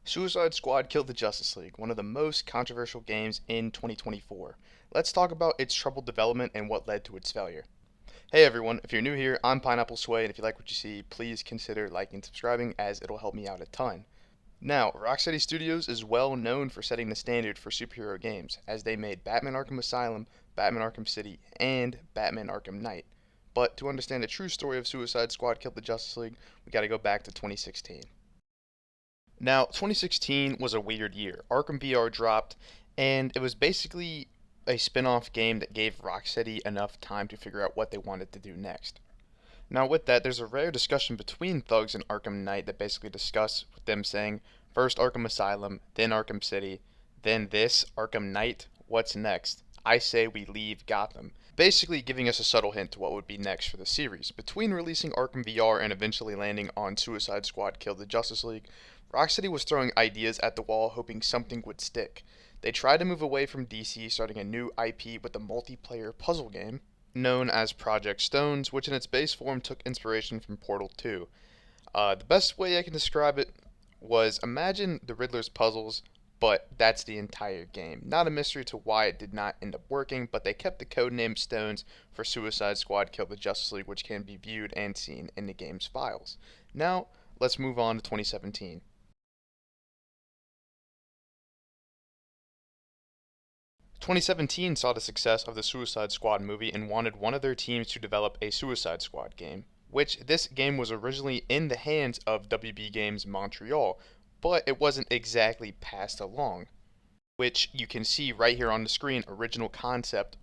Suicide Squad killed the Justice League, one of the most controversial games in 2024. Let's talk about its troubled development and what led to its failure. Hey everyone, if you're new here, I'm Pineapple Sway, and if you like what you see, please consider liking and subscribing as it'll help me out a ton. Now, Rocksteady Studios is well known for setting the standard for superhero games, as they made Batman Arkham Asylum, Batman Arkham City, and Batman Arkham Knight. But to understand the true story of Suicide Squad Killed the Justice League, we gotta go back to 2016. Now, 2016 was a weird year. Arkham VR dropped, and it was basically a spin off game that gave Rocksteady enough time to figure out what they wanted to do next. Now, with that, there's a rare discussion between Thugs and Arkham Knight that basically discuss with them saying, first Arkham Asylum, then Arkham City, then this, Arkham Knight, what's next? I say we leave Gotham. Basically giving us a subtle hint to what would be next for the series. Between releasing Arkham VR and eventually landing on Suicide Squad Kill the Justice League, Rocksteady was throwing ideas at the wall hoping something would stick. They tried to move away from DC, starting a new IP with a multiplayer puzzle game known as Project Stones, which in its base form took inspiration from Portal 2. The best way I can describe it was imagine the Riddler's puzzles, but that's the entire game. Not a mystery to why it did not end up working, but they kept the codename Stones for Suicide Squad Kill the Justice League, which can be viewed and seen in the game's files. Now, let's move on to 2017. 2017 saw the success of the Suicide Squad movie and wanted one of their teams to develop a Suicide Squad game, which this game was originally in the hands of WB Games Montreal, but it wasn't exactly passed along, which you can see right here on the screen, original concept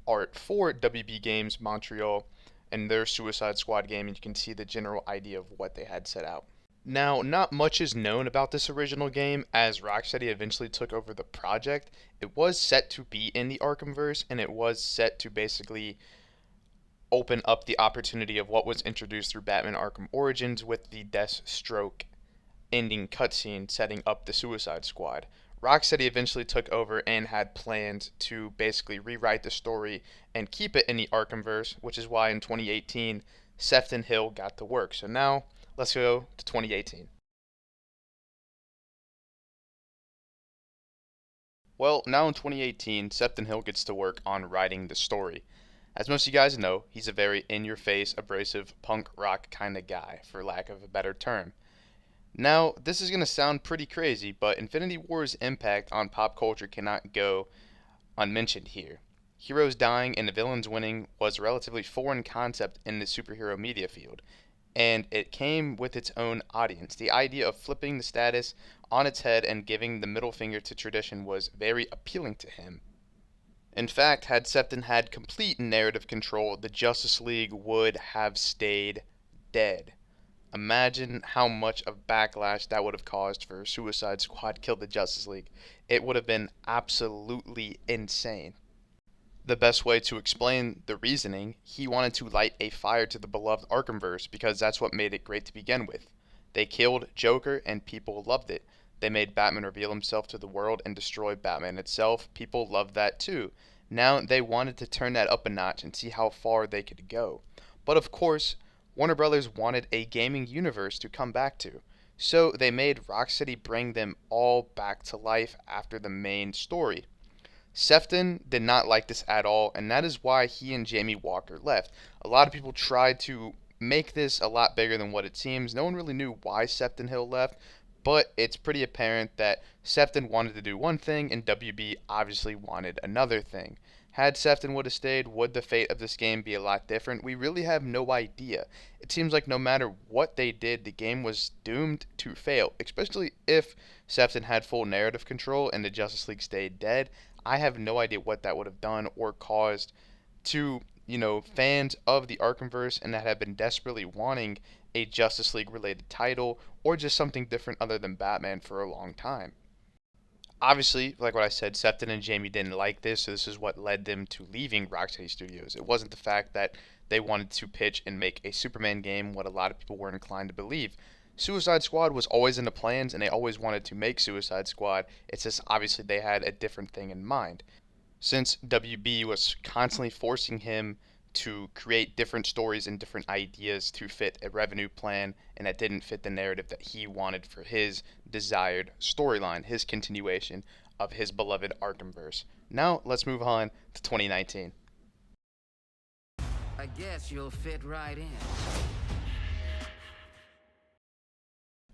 art for WB Games Montreal and their Suicide Squad game, and you can see the general idea of what they had set out. Now, not much is known about this original game, as Rocksteady eventually took over the project. It was set to be in the Arkhamverse, and it was set to basically open up the opportunity of what was introduced through Batman Arkham Origins with the Deathstroke ending cutscene setting up the Suicide Squad. Rocksteady eventually took over and had plans to basically rewrite the story and keep it in the Arkhamverse, which is why in 2018, Sefton Hill got to work. So now, let's go to 2018. Well, now in 2018, Sefton Hill gets to work on writing the story. As most of you guys know, he's a very in-your-face, abrasive, punk rock kind of guy, for lack of a better term. Now, this is going to sound pretty crazy, but Infinity War's impact on pop culture cannot go unmentioned here. Heroes dying and the villains winning was a relatively foreign concept in the superhero media field, and it came with its own audience. The idea of flipping the status on its head and giving the middle finger to tradition was very appealing to him. In fact, had Sefton had complete narrative control, the Justice League would have stayed dead. Imagine how much of backlash that would have caused for Suicide Squad Kill the Justice League. It would have been absolutely insane. The best way to explain the reasoning, he wanted to light a fire to the beloved Arkhamverse because that's what made it great to begin with. They killed Joker and people loved it. They made Batman reveal himself to the world and destroy Batman itself. People loved that too. Now they wanted to turn that up a notch and see how far they could go. But of course, Warner Brothers wanted a gaming universe to come back to. So they made Rocksteady bring them all back to life after the main story. Sefton did not like this at all, and that is why he and Jamie Walker left. A lot of people tried to make this a lot bigger than what it seems. No one really knew why Sefton Hill left, but it's pretty apparent that Sefton wanted to do one thing and WB obviously wanted another thing. Had Sefton would have stayed, would the fate of this game be a lot different? We really have no idea. It seems like no matter what they did, the game was doomed to fail, especially if Sefton had full narrative control and the Justice League stayed dead. I have no idea what that would have done or caused to, fans of the Arkhamverse and that have been desperately wanting a Justice League related title or just something different other than Batman for a long time. Obviously, like what I said, Sefton and Jamie didn't like this, so this is what led them to leaving Rocksteady Studios. It wasn't the fact that they wanted to pitch and make a Superman game, what a lot of people were inclined to believe. Suicide Squad was always in the plans, and they always wanted to make Suicide Squad. It's just obviously they had a different thing in mind. Since WB was constantly forcing him to create different stories and different ideas to fit a revenue plan, and that didn't fit the narrative that he wanted for his desired storyline, his continuation of his beloved Arkhamverse. Now, let's move on to 2019. I guess you'll fit right in.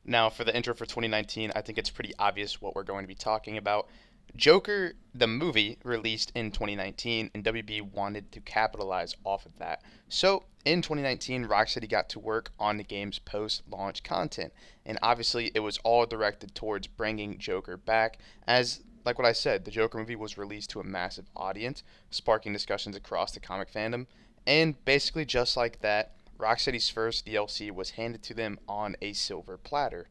Now, for the intro for 2019, I think it's pretty obvious what we're going to be talking about. Joker, the movie, released in 2019, and WB wanted to capitalize off of that. So, in 2019, Rocksteady got to work on the game's post-launch content, and obviously it was all directed towards bringing Joker back, as, like what I said, the Joker movie was released to a massive audience, sparking discussions across the comic fandom, and basically just like that, Rocksteady's first DLC was handed to them on a silver platter.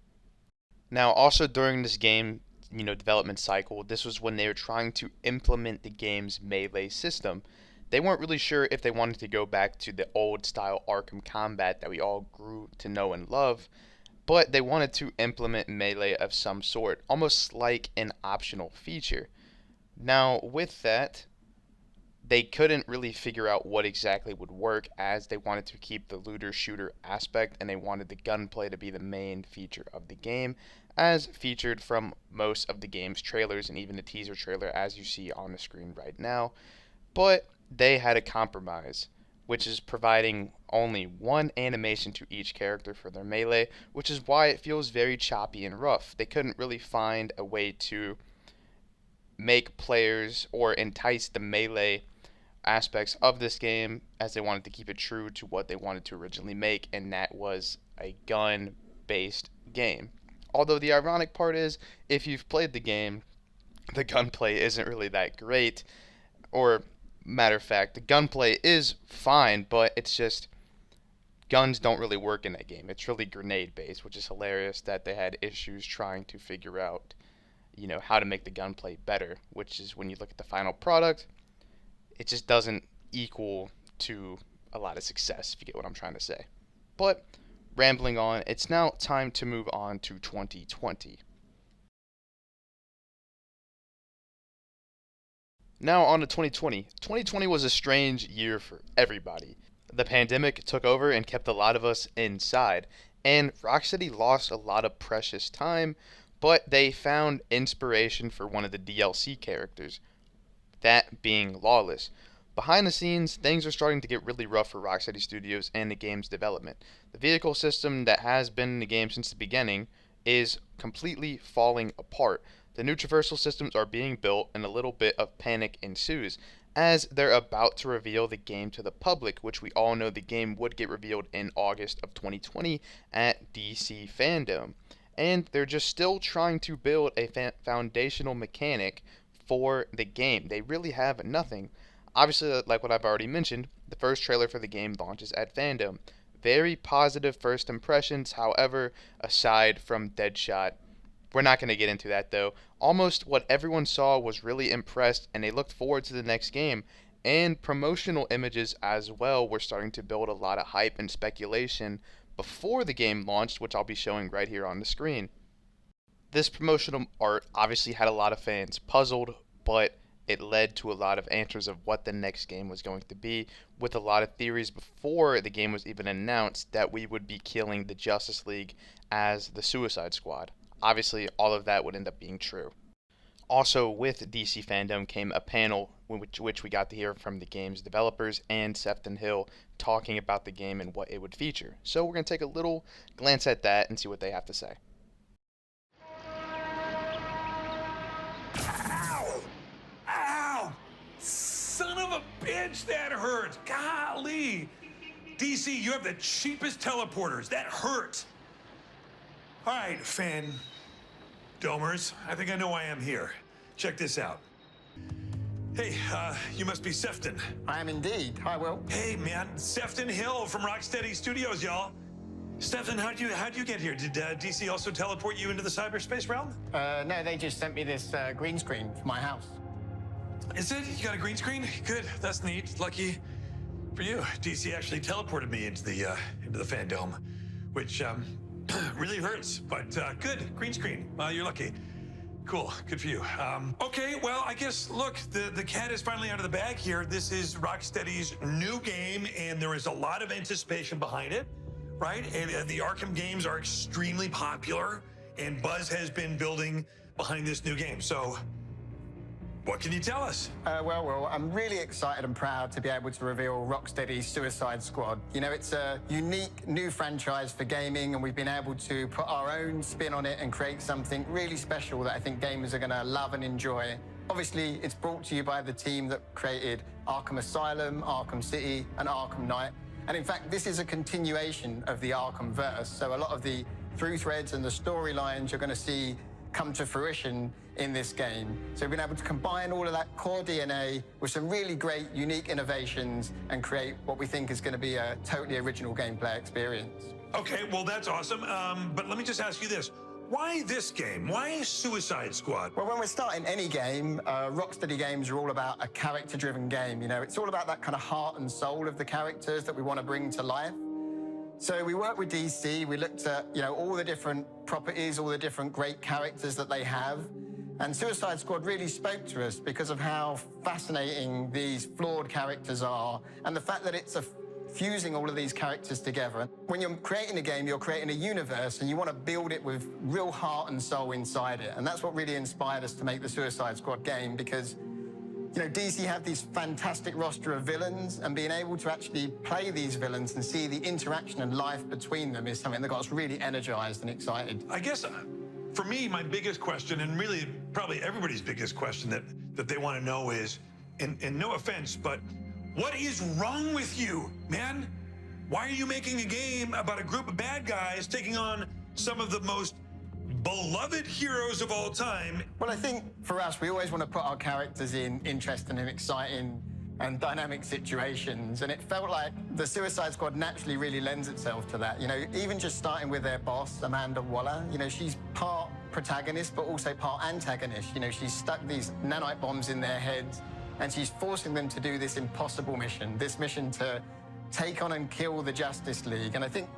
Now, also during this game, development cycle, this was when they were trying to implement the game's melee system. They weren't really sure if they wanted to go back to the old style Arkham combat that we all grew to know and love, but they wanted to implement melee of some sort, almost like an optional feature. Now, with that, they couldn't really figure out what exactly would work, as they wanted to keep the looter shooter aspect and they wanted the gunplay to be the main feature of the game, as featured from most of the game's trailers and even the teaser trailer as you see on the screen right now. But they had a compromise, which is providing only one animation to each character for their melee, which is why it feels very choppy and rough. They couldn't really find a way to make players or entice the melee aspects of this game, as they wanted to keep it true to what they wanted to originally make, and that was a gun-based game. Although the ironic part is, if you've played the game, the gunplay isn't really that great, or matter of fact, the gunplay is fine, but it's just guns don't really work in that game. It's really grenade-based, which is hilarious that they had issues trying to figure out, how to make the gunplay better, which is when you look at the final product, it just doesn't equal to a lot of success, if you get what I'm trying to say. But, rambling on, it's now time to move on to 2020. Now on to 2020. 2020 was a strange year for everybody. The pandemic took over and kept a lot of us inside, and Rocksteady lost a lot of precious time, but they found inspiration for one of the DLC characters, that being Lawless. Behind the scenes, things are starting to get really rough for Rocksteady Studios and the game's development. The vehicle system that has been in the game since the beginning is completely falling apart. The new traversal systems are being built, and a little bit of panic ensues, as they're about to reveal the game to the public, which we all know the game would get revealed in August of 2020 at DC Fandom. And they're just still trying to build a foundational mechanic for the game. They really have nothing. Obviously, like what I've already mentioned, the first trailer for the game launches at Fandom. Very positive first impressions, however, aside from Deadshot. We're not going to get into that though. Almost what everyone saw was really impressed, and they looked forward to the next game. And promotional images as well were starting to build a lot of hype and speculation before the game launched, which I'll be showing right here on the screen. This promotional art obviously had a lot of fans puzzled, but it led to a lot of answers of what the next game was going to be, with a lot of theories before the game was even announced that we would be killing the Justice League as the Suicide Squad. Obviously, all of that would end up being true. Also, with DC Fandom came a panel which we got to hear from the game's developers and Sefton Hill talking about the game and what it would feature. So we're going to take a little glance at that and see what they have to say. Ow! Ow! Son of a bitch, that hurts. Golly! DC, you have the cheapest teleporters. That hurt. All right, fan domers. I think I know why I'm here. Check this out. Hey, you must be Sefton. I am indeed. Hi, Will. Hey, man, Sefton Hill from Rocksteady Studios, y'all. Sefton, how'd you get here? Did DC also teleport you into the cyberspace realm? No, they just sent me this green screen for my house. Is it? You got a green screen? Good. That's neat. Lucky for you. DC actually teleported me into the fandom, which really hurts. But good. Green screen. You're lucky. Cool. Good for you. Okay, well, I guess, look, the cat is finally out of the bag here. This is Rocksteady's new game, and there is a lot of anticipation behind it, right? And the Arkham games are extremely popular, and buzz has been building behind this new game. So, what can you tell us? Well, I'm really excited and proud to be able to reveal Rocksteady's Suicide Squad. You know, it's a unique new franchise for gaming, and we've been able to put our own spin on it and create something really special that I think gamers are going to love and enjoy. Obviously, it's brought to you by the team that created Arkham Asylum, Arkham City, and Arkham Knight. And in fact, this is a continuation of the Arkham verse. So a lot of the through threads and the storylines you're going to see come to fruition in this game. So we've been able to combine all of that core DNA with some really great, unique innovations and create what we think is going to be a totally original gameplay experience. Okay, well, that's awesome. But let me just ask you this. Why this game? Why Suicide Squad? Well, when we're starting any game, Rocksteady games are all about a character-driven game. You know, it's all about that kind of heart and soul of the characters that we want to bring to life. So we worked with DC, we looked at, you know, all the different properties, all the different great characters that they have. And Suicide Squad really spoke to us because of how fascinating these flawed characters are and the fact that it's fusing all of these characters together. When you're creating a game, you're creating a universe and you want to build it with real heart and soul inside it. And that's what really inspired us to make the Suicide Squad game because, you know, DC have these fantastic roster of villains, and being able to actually play these villains and see the interaction and life between them is something that got us really energized and excited. I guess for me, my biggest question, and really probably everybody's biggest question that they want to know is, and no offense, but what is wrong with you, man? Why are you making a game about a group of bad guys taking on some of the most beloved heroes of all time? Well, I think for us, we always want to put our characters in interesting and exciting and dynamic situations, and it felt like the Suicide Squad naturally really lends itself to that. You know, even just starting with their boss, Amanda Waller, you know, she's part protagonist, but also part antagonist. You know, she's stuck these nanite bombs in their heads, and she's forcing them to do this impossible mission, this mission to take on and kill the Justice League. And I think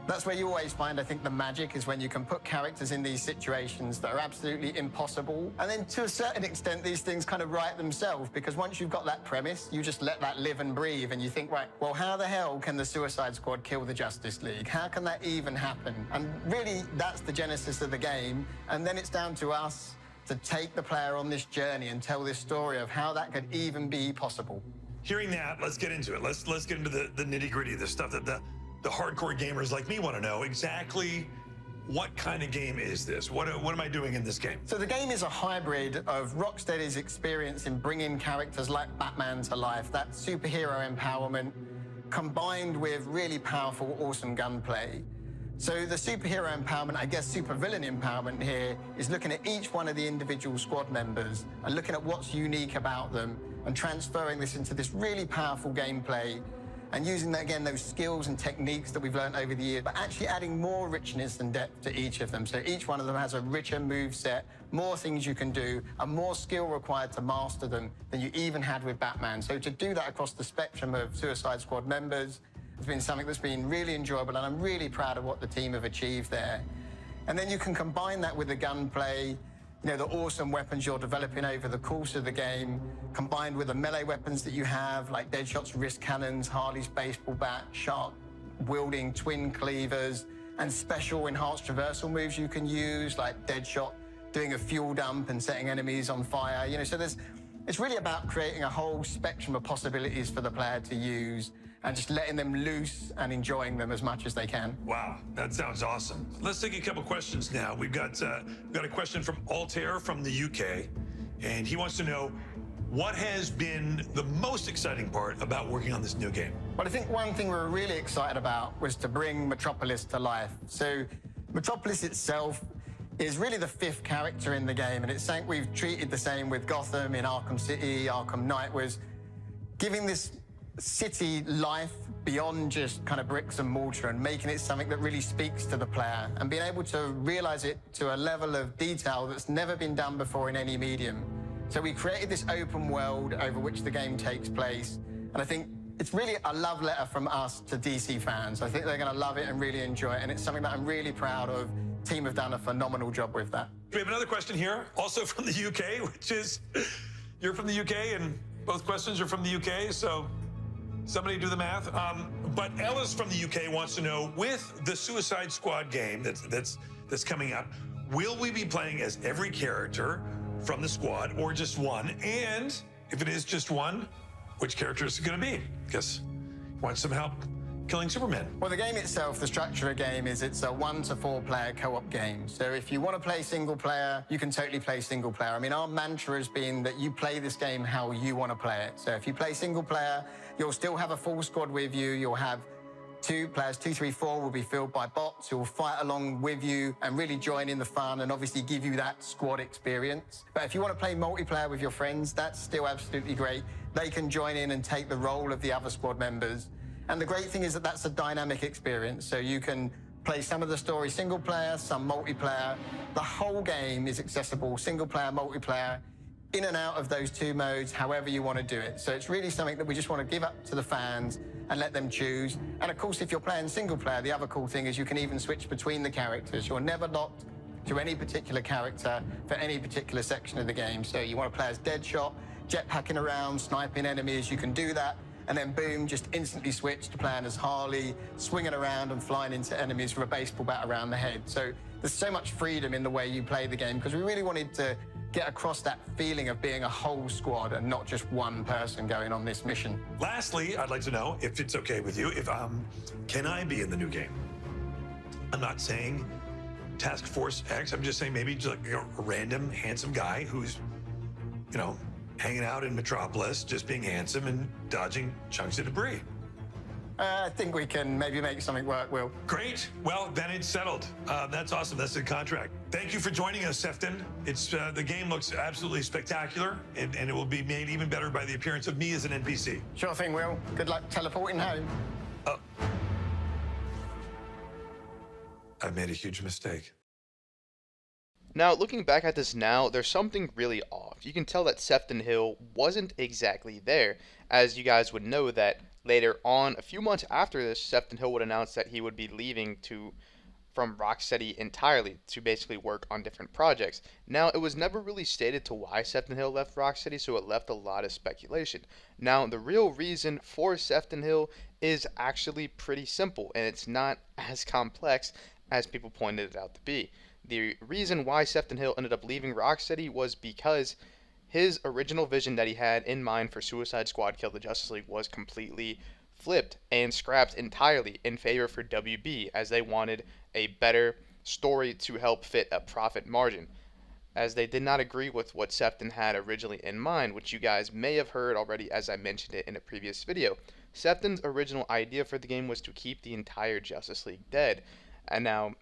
that's where you always find, I think, the magic is when you can put characters in these situations that are absolutely impossible. And then to a certain extent, these things kind of write themselves, because once you've got that premise, you just let that live and breathe and you think, right, well, how the hell can the Suicide Squad kill the Justice League? How can that even happen? And really, that's the genesis of the game. And then it's down to us to take the player on this journey and tell this story of how that could even be possible. Hearing that, let's get into it. Let's get into the nitty-gritty, the stuff that the hardcore gamers like me want to know. Exactly what kind of game is this? What am I doing in this game? So the game is a hybrid of Rocksteady's experience in bringing characters like Batman to life, that superhero empowerment, combined with really powerful, awesome gunplay. So the superhero empowerment, I guess supervillain empowerment here, is looking at each one of the individual squad members and looking at what's unique about them and transferring this into this really powerful gameplay and using, that, again, those skills and techniques that we've learned over the years, but actually adding more richness and depth to each of them. So each one of them has a richer move set, more things you can do, and more skill required to master them than you even had with Batman. So to do that across the spectrum of Suicide Squad members has been something that's been really enjoyable, and I'm really proud of what the team have achieved there. And then you can combine that with the gunplay, you know, the awesome weapons you're developing over the course of the game, combined with the melee weapons that you have, like Deadshot's wrist cannons, Harley's baseball bat, Shark-wielding twin cleavers, and special enhanced traversal moves you can use, like Deadshot doing a fuel dump and setting enemies on fire. You know, so it's really about creating a whole spectrum of possibilities for the player to use and just letting them loose and enjoying them as much as they can. Wow, that sounds awesome. Let's take a couple questions now. We've got a question from Altair from the UK, and he wants to know, what has been the most exciting part about working on this new game? Well, I think one thing we were really excited about was to bring Metropolis to life. So Metropolis itself is really the fifth character in the game, and it's something we've treated the same with Gotham in Arkham City, Arkham Knight, was giving this city life beyond just kind of bricks and mortar and making it something that really speaks to the player and being able to realize it to a level of detail that's never been done before in any medium. So we created this open world over which the game takes place, and I think it's really a love letter from us to DC fans. I think they're going to love it and really enjoy it, and it's something that I'm really proud of team have done a phenomenal job with that. We have another question here, also from the UK, which is, you're from the UK, and both questions are from the UK, so somebody do the math. But Ella's from the UK wants to know, with the Suicide Squad game that's coming up, will we be playing as every character from the squad or just one? And if it is just one, which character is it going to be? Because he wants some help killing Superman. Well, the game itself, the structure of the game is it's a 1 to 4 player co-op game. So if you want to play single player, you can totally play single player. I mean, our mantra has been that you play this game how you want to play it. So if you play single player, you'll still have a full squad with you. You'll have 2 players, 2, 3, 4 will be filled by bots who will fight along with you and really join in the fun and obviously give you that squad experience. But if you want to play multiplayer with your friends, that's still absolutely great. They can join in and take the role of the other squad members. And the great thing is that that's a dynamic experience. So you can play some of the story single player, some multiplayer. The whole game is accessible, single player, multiplayer, in and out of those 2 modes, however you want to do it. So it's really something that we just want to give up to the fans and let them choose. And of course, if you're playing single player, the other cool thing is you can even switch between the characters. You're never locked to any particular character for any particular section of the game. So you want to play as Deadshot, jetpacking around, sniping enemies, you can do that. And then boom, just instantly switch to playing as Harley, swinging around and flying into enemies with a baseball bat around the head. So there's so much freedom in the way you play the game because we really wanted to get across that feeling of being a whole squad and not just one person going on this mission. Lastly, I'd like to know, if it's okay with you, if can I be in the new game? I'm not saying Task Force X, I'm just saying maybe just like a random handsome guy who's, you know, hanging out in Metropolis, just being handsome and dodging chunks of debris. I think we can maybe make something work, Will. Great. Well, then it's settled. That's awesome. That's the contract. Thank you for joining us, Sefton. It's the game looks absolutely spectacular, and it will be made even better by the appearance of me as an NPC. Sure thing, Will. Good luck teleporting home. I've made a huge mistake. Now, looking back at this now, there's something really off. You can tell that Sefton Hill wasn't exactly there, as you guys would know that later on, a few months after this, Sefton Hill would announce that he would be leaving from Rocksteady entirely to basically work on different projects. Now, it was never really stated to why Sefton Hill left Rocksteady, so it left a lot of speculation. Now, the real reason for Sefton Hill is actually pretty simple, and it's not as complex as people pointed it out to be. The reason why Sefton Hill ended up leaving Rocksteady was because his original vision that he had in mind for Suicide Squad Kill the Justice League was completely flipped and scrapped entirely in favor for WB, as they wanted a better story to help fit a profit margin, as they did not agree with what Sefton had originally in mind, which you guys may have heard already as I mentioned it in a previous video. Sefton's original idea for the game was to keep the entire Justice League dead, and now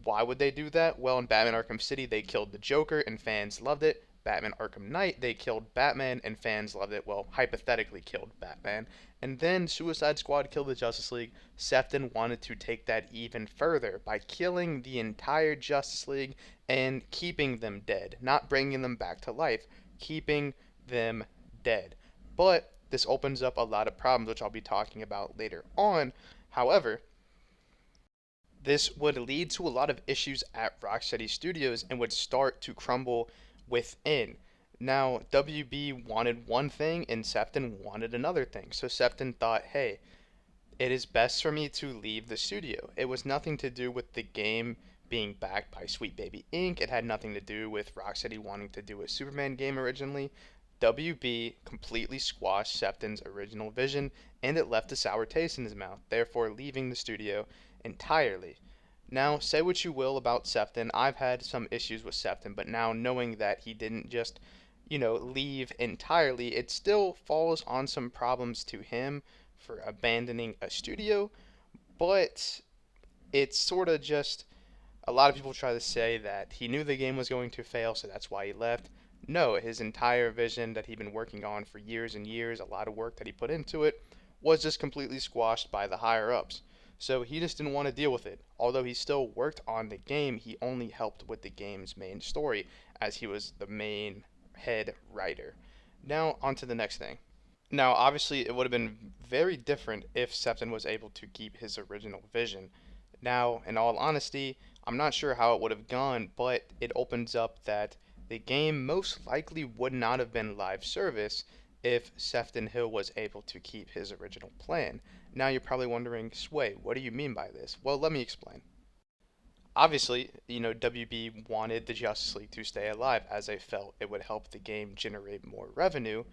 why would they do that? Well, in Batman Arkham City, they killed the Joker and fans loved it. Batman Arkham Knight, they killed Batman and fans loved it. Well, hypothetically killed Batman. And then Suicide Squad Kill the Justice League. Sefton wanted to take that even further by killing the entire Justice League and keeping them dead. Not bringing them back to life, keeping them dead. But this opens up a lot of problems, which I'll be talking about later on. However, this would lead to a lot of issues at Rocksteady Studios and would start to crumble within. Now, WB wanted one thing and Sefton wanted another thing. So Sefton thought, hey, it is best for me to leave the studio. It was nothing to do with the game being backed by Sweet Baby Inc. It had nothing to do with Rocksteady wanting to do a Superman game originally. WB completely squashed Sefton's original vision and it left a sour taste in his mouth, therefore leaving the studio entirely. Now, say what you will about Sefton. I've had some issues with Sefton, but now knowing that he didn't just, leave entirely, it still falls on some problems to him for abandoning a studio, but it's sort of just, a lot of people try to say that he knew the game was going to fail, so that's why he left. No, his entire vision that he'd been working on for years and years, a lot of work that he put into it, was just completely squashed by the higher-ups. So he just didn't want to deal with it. Although he still worked on the game, he only helped with the game's main story, as he was the main head writer. Now, on to the next thing. Now, obviously, it would have been very different if Sefton was able to keep his original vision. Now, in all honesty, I'm not sure how it would have gone, but it opens up that the game most likely would not have been live service if Sefton Hill was able to keep his original plan. Now you're probably wondering, Sway, what do you mean by this? Well, let me explain. Obviously, WB wanted the Justice League to stay alive as they felt it would help the game generate more revenue.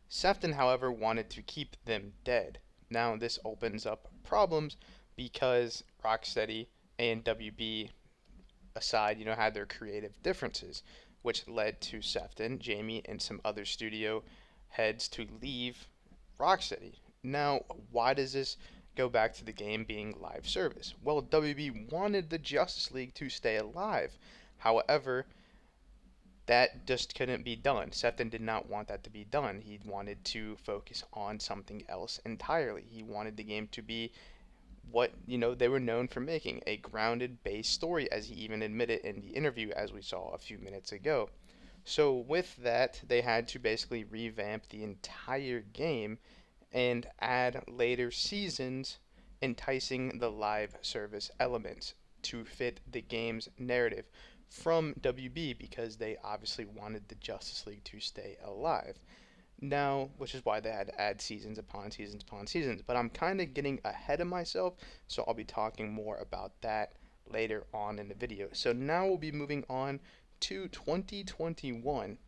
Sefton, however, wanted to keep them dead. Now this opens up problems because Rocksteady and WB aside, had their creative differences, which led to Sefton, Jamie, and some other studio heads to leave Rocksteady. Now, why does this go back to the game being live service? Well, WB wanted the Justice League to stay alive. However, that just couldn't be done. Sefton did not want that to be done. He wanted to focus on something else entirely. He wanted the game to be what they were known for making, a grounded base story, as he even admitted in the interview as we saw a few minutes ago. So with that, they had to basically revamp the entire game and add later seasons enticing the live service elements to fit the game's narrative from WB, because they obviously wanted the Justice League to stay alive. Now, which is why they had to add seasons upon seasons upon seasons. But I'm kind of getting ahead of myself, so I'll be talking more about that later on in the video. So now we'll be moving on to 2021.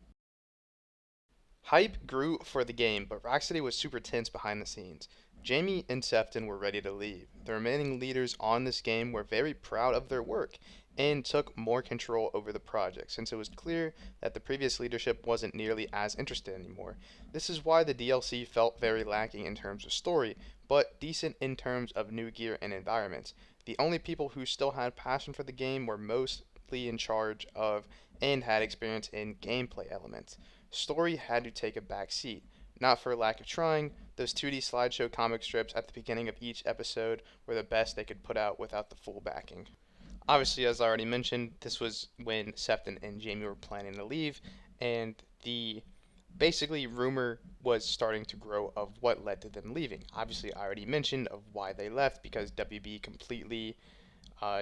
Hype grew for the game, but Rocksteady was super tense behind the scenes. Jamie and Sefton were ready to leave. The remaining leaders on this game were very proud of their work and took more control over the project, since it was clear that the previous leadership wasn't nearly as interested anymore. This is why the DLC felt very lacking in terms of story, but decent in terms of new gear and environments. The only people who still had passion for the game were mostly in charge of and had experience in gameplay elements. Story had to take a back seat. Not for lack of trying, those 2D slideshow comic strips at the beginning of each episode were the best they could put out without the full backing. Obviously, as I already mentioned, this was when Sefton and Jamie were planning to leave, and the basically rumor was starting to grow of what led to them leaving. Obviously, I already mentioned of why they left, because WB completely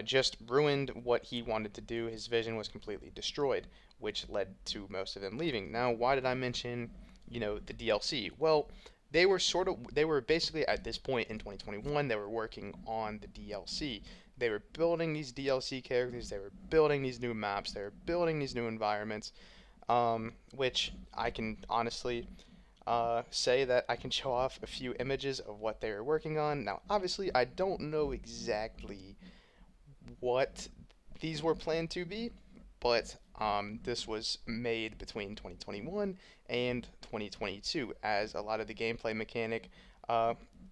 just ruined what he wanted to do. His vision was completely destroyed, which led to most of them leaving. Now, why did I mention, the DLC? Well, they were basically at this point in 2021, they were working on the DLC. They were building these DLC characters, they were building these new maps, they were building these new environments, which I can honestly say that I can show off a few images of what they were working on. Now, obviously, I don't know exactly what these were planned to be, but this was made between 2021 and 2022, as a lot of the gameplay mechanic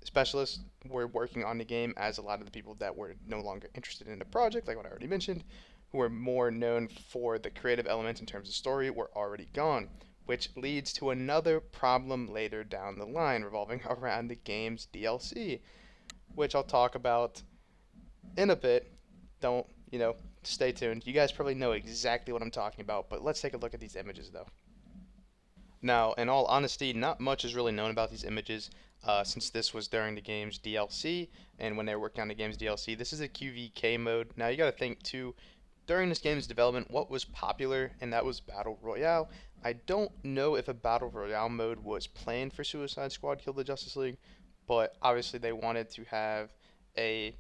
specialists were working on the game, as a lot of the people that were no longer interested in the project, like what I already mentioned, who were more known for the creative elements in terms of story, were already gone, which leads to another problem later down the line revolving around the game's DLC, which I'll talk about in a bit. Don't, stay tuned. You guys probably know exactly what I'm talking about, but let's take a look at these images though. Now, in all honesty, not much is really known about these images, since this was during the game's DLC, and when they were working on the game's DLC. This is a QVK mode. Now, you gotta think too, during this game's development, what was popular, and that was Battle Royale. I don't know if a Battle Royale mode was planned for Suicide Squad Kill the Justice League, but obviously they wanted to have a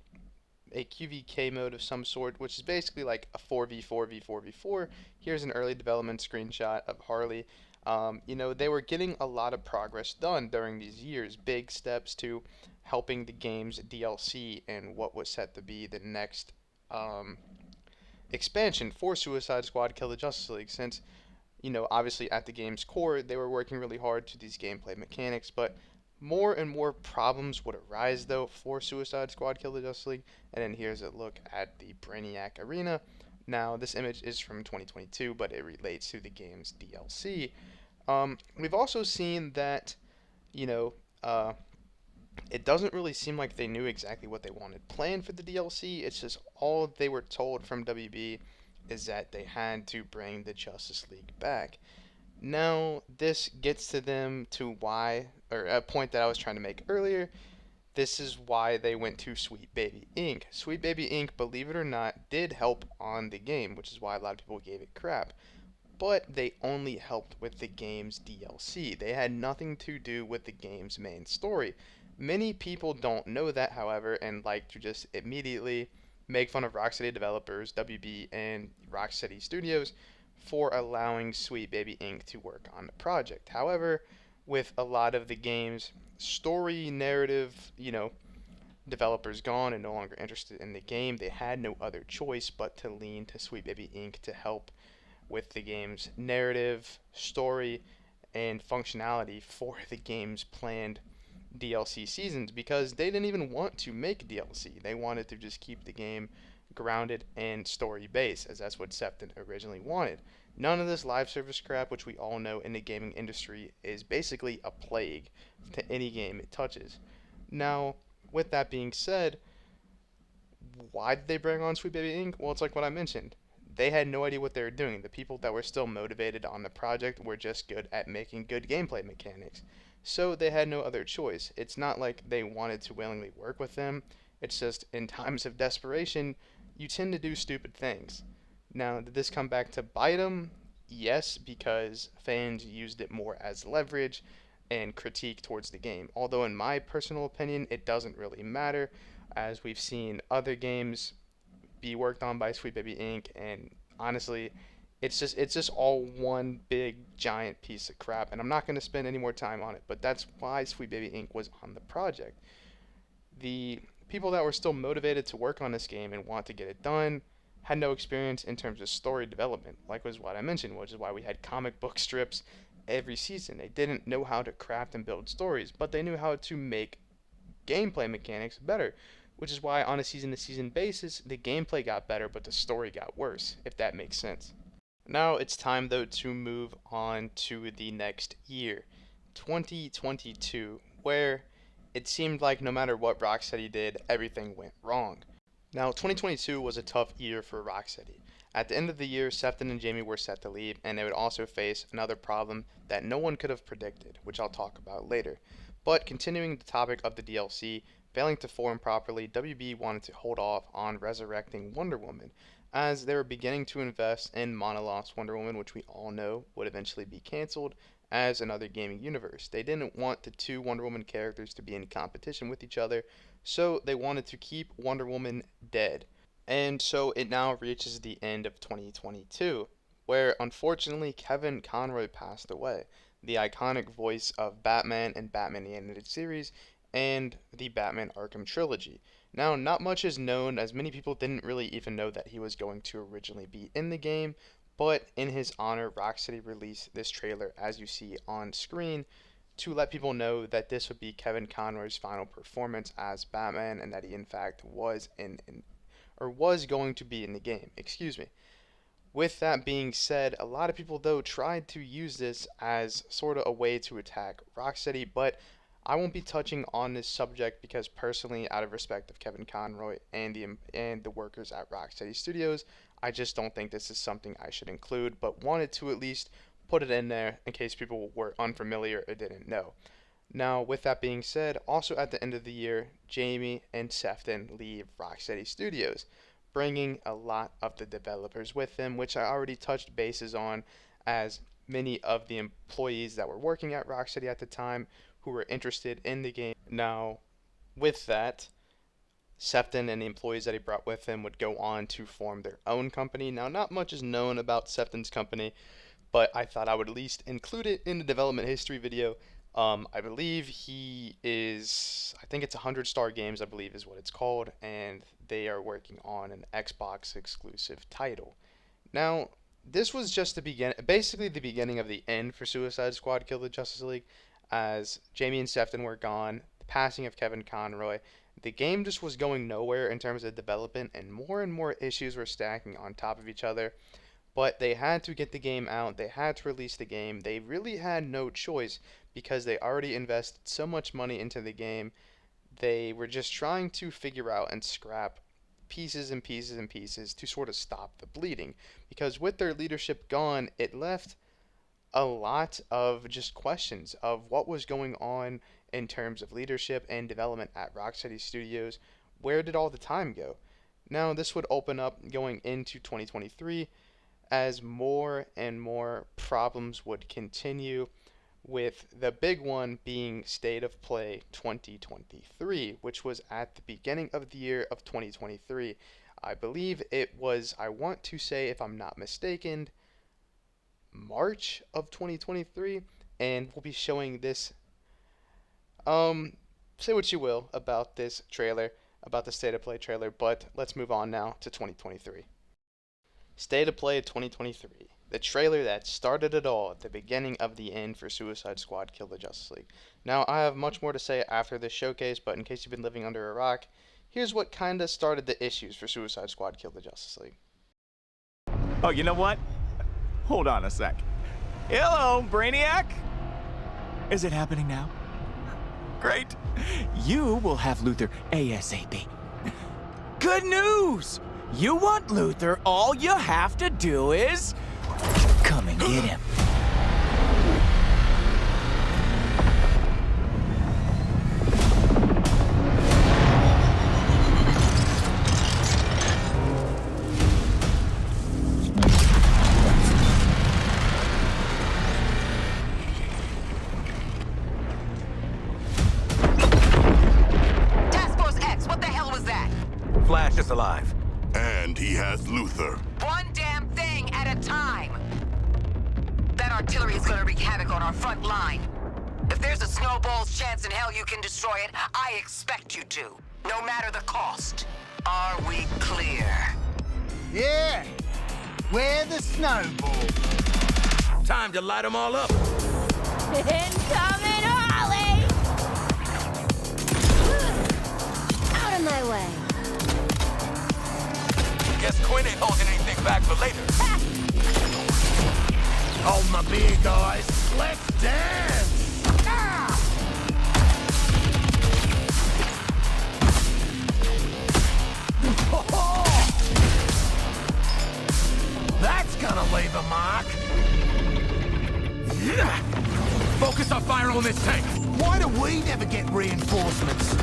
QVK mode of some sort, which is basically like a 4v4v4v4. Here's an early development screenshot of Harley. They were getting a lot of progress done during these years, big steps to helping the game's DLC and what was set to be the next expansion for Suicide Squad Kill the Justice League, since, obviously at the game's core, they were working really hard to these gameplay mechanics, but more and more problems would arise, though, for Suicide Squad Kill the Justice League. And then here's a look at the Brainiac Arena. Now, this image is from 2022, but it relates to the game's DLC. We've also seen that, it doesn't really seem like they knew exactly what they wanted planned for the DLC. It's just all they were told from WB is that they had to bring the Justice League back. Now, this gets to them to why, or a point that I was trying to make earlier. This is why they went to Sweet Baby Inc. Sweet Baby Inc., believe it or not, did help on the game, which is why a lot of people gave it crap. But they only helped with the game's DLC. They had nothing to do with the game's main story. Many people don't know that, however, and like to just immediately make fun of Rocksteady developers, WB, and Rocksteady Studios for allowing Sweet Baby Inc. to work on the project. However, with a lot of the game's story narrative, developers gone and no longer interested in the game, they had no other choice but to lean to Sweet Baby Inc. to help with the game's narrative, story, and functionality for the game's planned DLC seasons, because they didn't even want to make DLC. They wanted to just keep the game grounded and story based, as that's what Sefton originally wanted. None of this live service crap, which we all know in the gaming industry is basically a plague to any game it touches. Now, with that being said, why did they bring on Sweet Baby Inc.? Well, it's like what I mentioned. They had no idea what they were doing. The people that were still motivated on the project were just good at making good gameplay mechanics. So they had no other choice. It's not like they wanted to willingly work with them. It's just in times of desperation, you tend to do stupid things. Now, did this come back to bite them? Yes, because fans used it more as leverage and critique towards the game. Although, in my personal opinion, it doesn't really matter, as we've seen other games be worked on by Sweet Baby Inc. And honestly, it's just all one big giant piece of crap. And I'm not going to spend any more time on it, but that's why Sweet Baby Inc. was on the project. The people that were still motivated to work on this game and want to get it done had no experience in terms of story development, like was what I mentioned, which is why we had comic book strips every season. They didn't know how to craft and build stories, but they knew how to make gameplay mechanics better, which is why on a season to season basis, the gameplay got better, but the story got worse, if that makes sense. Now it's time though to move on to the next year, 2022, where it seemed like no matter what Rocksteady did, everything went wrong. Now, 2022 was a tough year for Rocksteady. At the end of the year, Sefton and Jamie were set to leave, and they would also face another problem that no one could have predicted, which I'll talk about later. But continuing the topic of the DLC, failing to form properly, WB wanted to hold off on resurrecting Wonder Woman, as they were beginning to invest in Monolith's Wonder Woman, which we all know would eventually be cancelled as another gaming universe. They didn't want the two Wonder Woman characters to be in competition with each other, so they wanted to keep Wonder Woman dead. And so it now reaches the end of 2022, where unfortunately Kevin Conroy passed away, the iconic voice of Batman and Batman the Animated Series and the Batman Arkham trilogy. Now, not much is known, as many people didn't really even know that he was going to originally be in the game, but in his honor, Rocksteady released this trailer, as you see on screen, to let people know that this would be Kevin Conroy's final performance as Batman, and that he in fact was was going to be in the game. Excuse me. With that being said, a lot of people though tried to use this as sort of a way to attack Rocksteady, but I won't be touching on this subject because personally, out of respect of Kevin Conroy and the workers at Rocksteady Studios, I just don't think this is something I should include, but wanted to at least put it in there in case people were unfamiliar or didn't know. Now, with that being said, also at the end of the year, Jamie and Sefton leave Rocksteady Studios, bringing a lot of the developers with them, which I already touched bases on, as many of the employees that were working at Rocksteady at the time who were interested in the game. Now, with that, Sefton and the employees that he brought with him would go on to form their own company. Now, not much is known about Sefton's company, but I thought I would at least include it in the development history video. I believe I think it's 100 Star Games, I believe is what it's called, and they are working on an Xbox exclusive title. Now, this was just basically the beginning of the end for Suicide Squad Kill the Justice League, as Jamie and Sefton were gone, the passing of Kevin Conroy. The game just was going nowhere in terms of development, and more issues were stacking on top of each other. But they had to get the game out, they had to release the game, they really had no choice because they already invested so much money into the game. They were just trying to figure out and scrap pieces and pieces and pieces to sort of stop the bleeding. Because with their leadership gone, it left a lot of just questions of what was going on in terms of leadership and development at Rocksteady Studios. Where did all the time go? Now, this would open up going into 2023 as more and more problems would continue, with the big one being State of Play 2023, which was at the beginning of the year of 2023. I believe it was, I want to say, if I'm not mistaken, March of 2023, and we'll be showing this. Say what you will about this trailer, about the State of Play trailer, but let's move on now to 2023. State of Play 2023, the trailer that started it all at the beginning of the end for Suicide Squad Kill the Justice League. Now, I have much more to say after this showcase, but in case you've been living under a rock, here's what kinda started the issues for Suicide Squad Kill the Justice League. Oh, you know what? Hold on a sec. Hello, Brainiac? Is it happening now? Great. You will have Luthor ASAP. Good news! You want Luthor, all you have to do is come and get him. Flash is alive. And he has Luthor. One damn thing at a time. That artillery is gonna wreak havoc on our front line. If there's a snowball's chance in hell you can destroy it, I expect you to. No matter the cost. Are we clear? Yeah. Where the snowball? Time to light them all up. Incoming Ollie! Out of my way. Guess Quinn ain't holding anything back for later. Hold my beer, guys. Let's dance! Ah! That's gonna leave a mark. Focus our fire on this tank. Why do we never get reinforcements?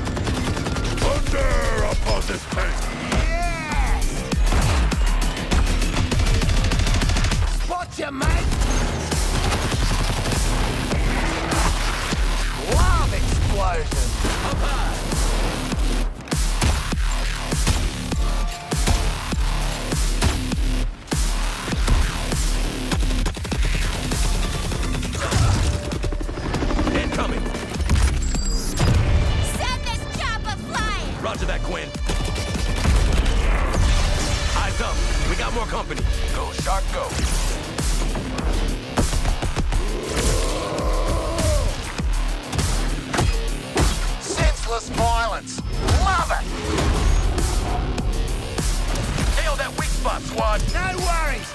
Thunder upon this tank! Spot you, mate! Love explosions! Up high. Incoming. Send this chopper flying! Roger that, Quinn. Eyes up. We got more company. Go, Shark, go. Senseless violence. Love it! Nail that weak spot, squad. No worries!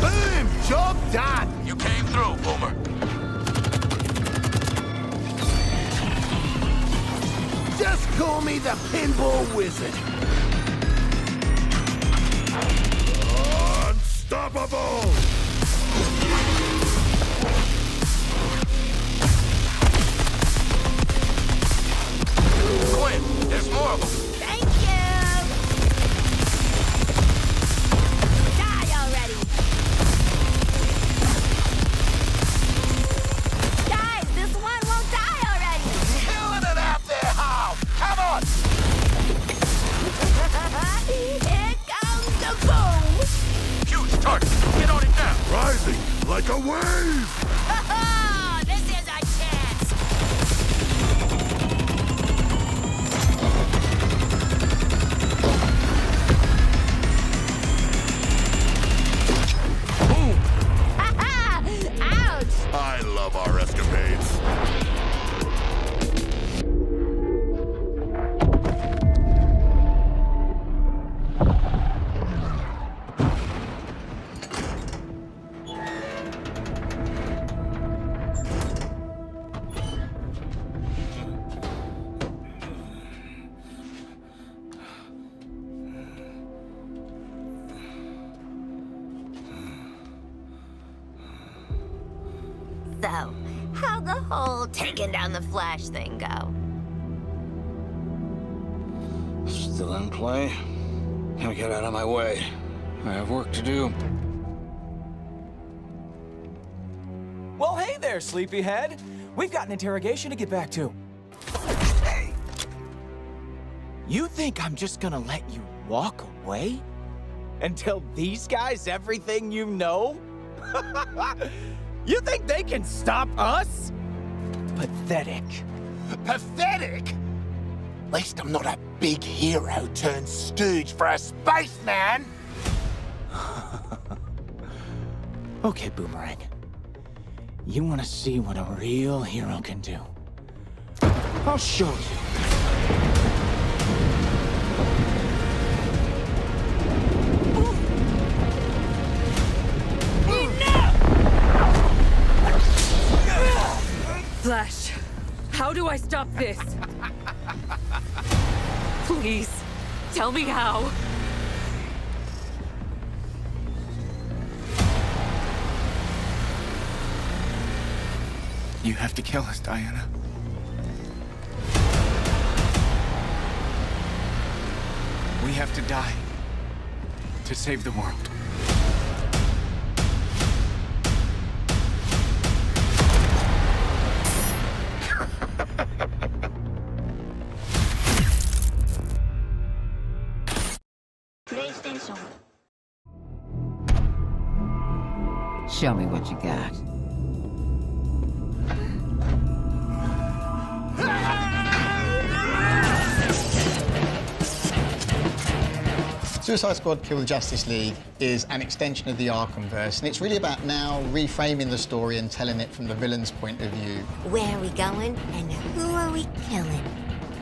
Boom! Job done! You came through, Boomer. Just call me the Pinball Wizard. Unstoppable! Quinn, there's more of them. Thank you! Die already! Guys, this one won't die already! Killing it out there, Hal! Come on! Here comes the boom! Huge target. Get on it now. Rising like a wave! This is our chance! Boom. Ouch! I love our escapades. though? How'd the whole taking down the Flash thing go? Still in play? Now get out of my way. I have work to do. Well, hey there, sleepyhead. We've got an interrogation to get back to. Hey. You think I'm just gonna let you walk away? And tell these guys everything you know? You think they can stop us? Pathetic. Pathetic? At least I'm not a big hero turned stooge for a spaceman. Okay, Boomerang. You want to see what a real hero can do? I'll show you. Flash, how do I stop this? Please, tell me how. You have to kill us, Diana. We have to die to save the world. PlayStation. Show me what you got. Suicide Squad Kill the Justice League is an extension of the Arkhamverse, and it's really about now reframing the story and telling it from the villain's point of view. Where are we going and who are we killing?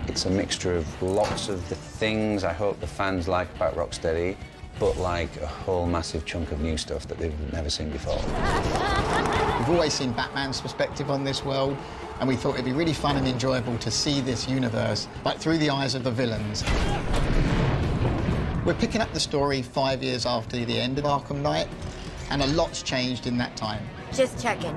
It's a mixture of lots of the things I hope the fans like about Rocksteady, but like a whole massive chunk of new stuff that they've never seen before. We've always seen Batman's perspective on this world, and we thought it'd be really fun and enjoyable to see this universe, but through the eyes of the villains. We're picking up the story 5 years after the end of Arkham Knight, and a lot's changed in that time. Just checking.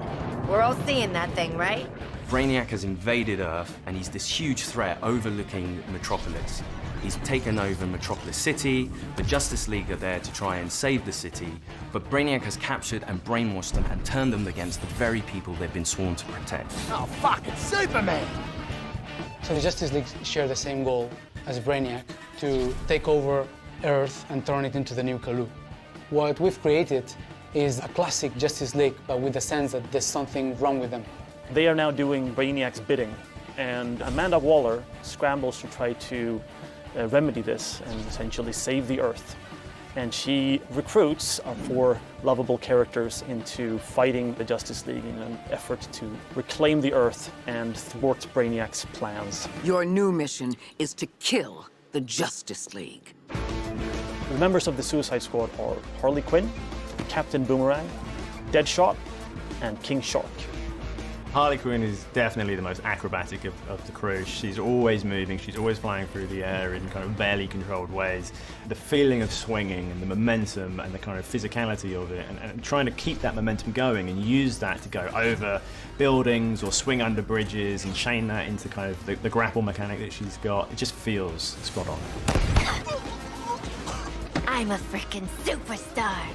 We're all seeing that thing, right? Brainiac has invaded Earth, and he's this huge threat overlooking Metropolis. He's taken over Metropolis City. The Justice League are there to try and save the city, but Brainiac has captured and brainwashed them and turned them against the very people they've been sworn to protect. Oh, fuck, it's Superman! So the Justice League share the same goal as Brainiac, to take over Earth and turn it into the new Kalu. What we've created is a classic Justice League, but with the sense that there's something wrong with them. They are now doing Brainiac's bidding, and Amanda Waller scrambles to try to remedy this and essentially save the Earth. And she recruits our 4 lovable characters into fighting the Justice League in an effort to reclaim the Earth and thwart Brainiac's plans. Your new mission is to kill the Justice League. The members of the Suicide Squad are Harley Quinn, Captain Boomerang, Deadshot, and King Shark. Harley Quinn is definitely the most acrobatic of the crew. She's always moving, she's always flying through the air in kind of barely controlled ways. The feeling of swinging and the momentum and the kind of physicality of it, and trying to keep that momentum going and use that to go over buildings or swing under bridges and chain that into kind of the grapple mechanic that she's got. It just feels spot on. I'm a freaking superstar.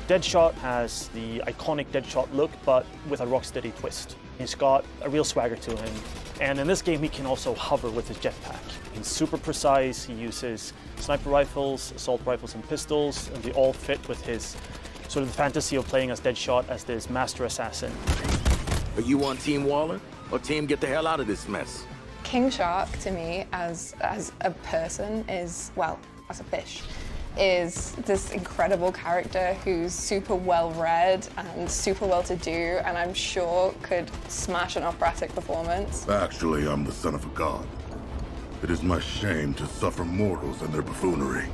Deadshot has the iconic Deadshot look, but with a Rocksteady twist. He's got a real swagger to him, and in this game he can also hover with his jetpack. He's super precise, he uses sniper rifles, assault rifles and pistols, and they all fit with his sort of the fantasy of playing as Deadshot as this master assassin. Are you on Team Waller, or Team Get the Hell Out of This Mess? King Shark, to me, as a person, is, well, as a fish, is this incredible character who's super well-read and super well-to-do, and I'm sure could smash an operatic performance. Actually, I'm the son of a god. It is my shame to suffer mortals and their buffoonery.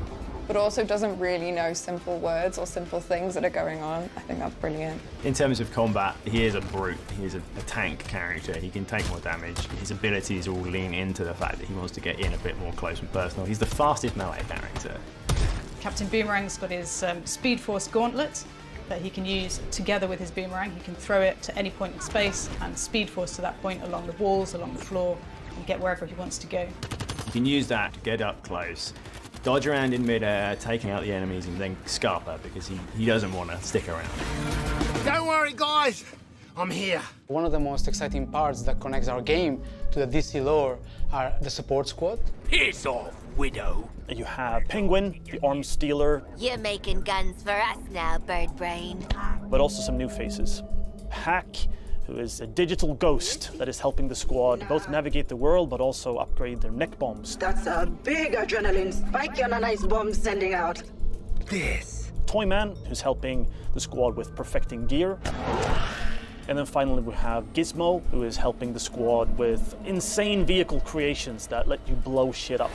But also doesn't really know simple words or simple things that are going on. I think that's brilliant. In terms of combat, he is a brute. He is a tank character. He can take more damage. His abilities all lean into the fact that he wants to get in a bit more close and personal. He's the fastest melee character. Captain Boomerang's got his Speed Force Gauntlet, that he can use together with his boomerang. He can throw it to any point in space and speed force to that point along the walls, along the floor, and get wherever he wants to go. You can use that to get up close, dodge around in midair, taking out the enemies, and then scarper because he doesn't want to stick around. Don't worry, guys. I'm here. One of the most exciting parts that connects our game to the DC lore are the support squad. Piss off, Widow. You have Penguin, the arms stealer, You're making guns for us now, Bird Brain. but also some new faces. Hack, who is a digital ghost that is helping the squad both navigate the world but also upgrade their neck bombs. That's a big adrenaline spike on a nice bomb sending out. This. Toyman, who's helping the squad with perfecting gear. And then finally we have Gizmo, who is helping the squad with insane vehicle creations that let you blow shit up.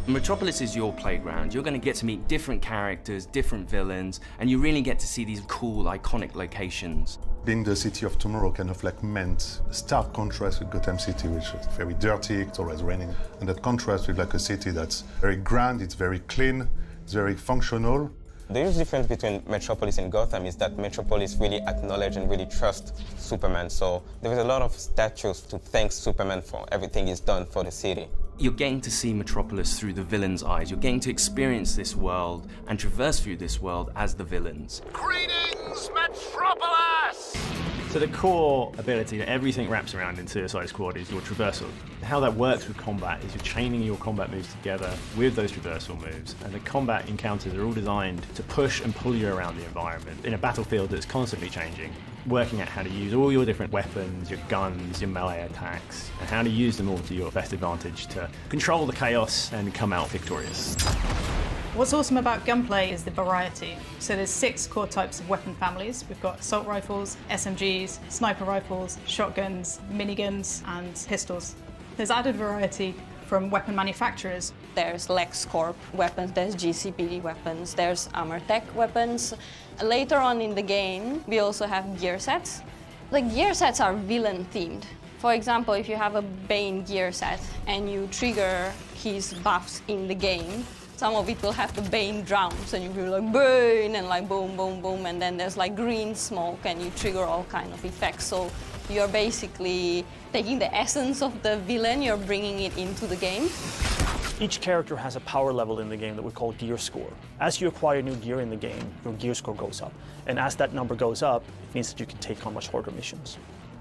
Metropolis is your playground. You're going to get to meet different characters, different villains, and you really get to see these cool, iconic locations. Being the city of tomorrow kind of like meant a stark contrast with Gotham City, which is very dirty, it's always raining. And that contrast with like a city that's very grand, it's very clean, it's very functional. The huge difference between Metropolis and Gotham is that Metropolis really acknowledge and really trust Superman. So there is a lot of statues to thank Superman for everything he's done for the city. You're getting to see Metropolis through the villain's eyes. You're getting to experience this world and traverse through this world as the villains. Greetings, Metropolis! So the core ability that everything wraps around in Suicide Squad is your traversal. How that works with combat is you're chaining your combat moves together with those traversal moves, and the combat encounters are all designed to push and pull you around the environment in a battlefield that's constantly changing, working out how to use all your different weapons, your guns, your melee attacks, and how to use them all to your best advantage to control the chaos and come out victorious. What's awesome about gunplay is the variety. So there's 6 core types of weapon families. We've got assault rifles, SMGs, sniper rifles, shotguns, miniguns, and pistols. There's added variety from weapon manufacturers. There's LexCorp weapons, there's GCPD weapons, there's Armortech weapons. Later on in the game, we also have gear sets. The gear sets are villain themed. For example, if you have a Bane gear set and you trigger his buffs in the game, some of it will have the Bane drums and you will like Bane and like boom, boom, boom, and then there's like green smoke and you trigger all kind of effects. So you're basically taking the essence of the villain, you're bringing it into the game. Each character has a power level in the game that we call gear score. As you acquire new gear in the game, your gear score goes up. And as that number goes up, it means that you can take on much harder missions.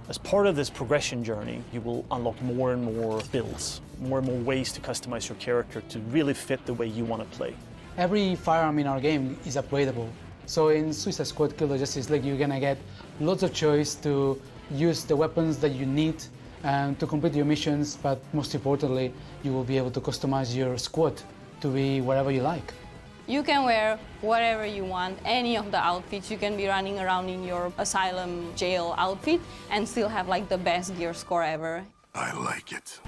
As part of this progression journey, you will unlock more and more builds, more and more ways to customize your character to really fit the way you want to play. Every firearm in our game is upgradable. So in Suicide Squad Kill the Justice League, you're gonna get lots of choice to use the weapons that you need to complete your missions, but most importantly, you will be able to customize your squad to be whatever you like. You can wear whatever you want, any of the outfits. You can be running around in your asylum jail outfit and still have like the best gear score ever. I like it.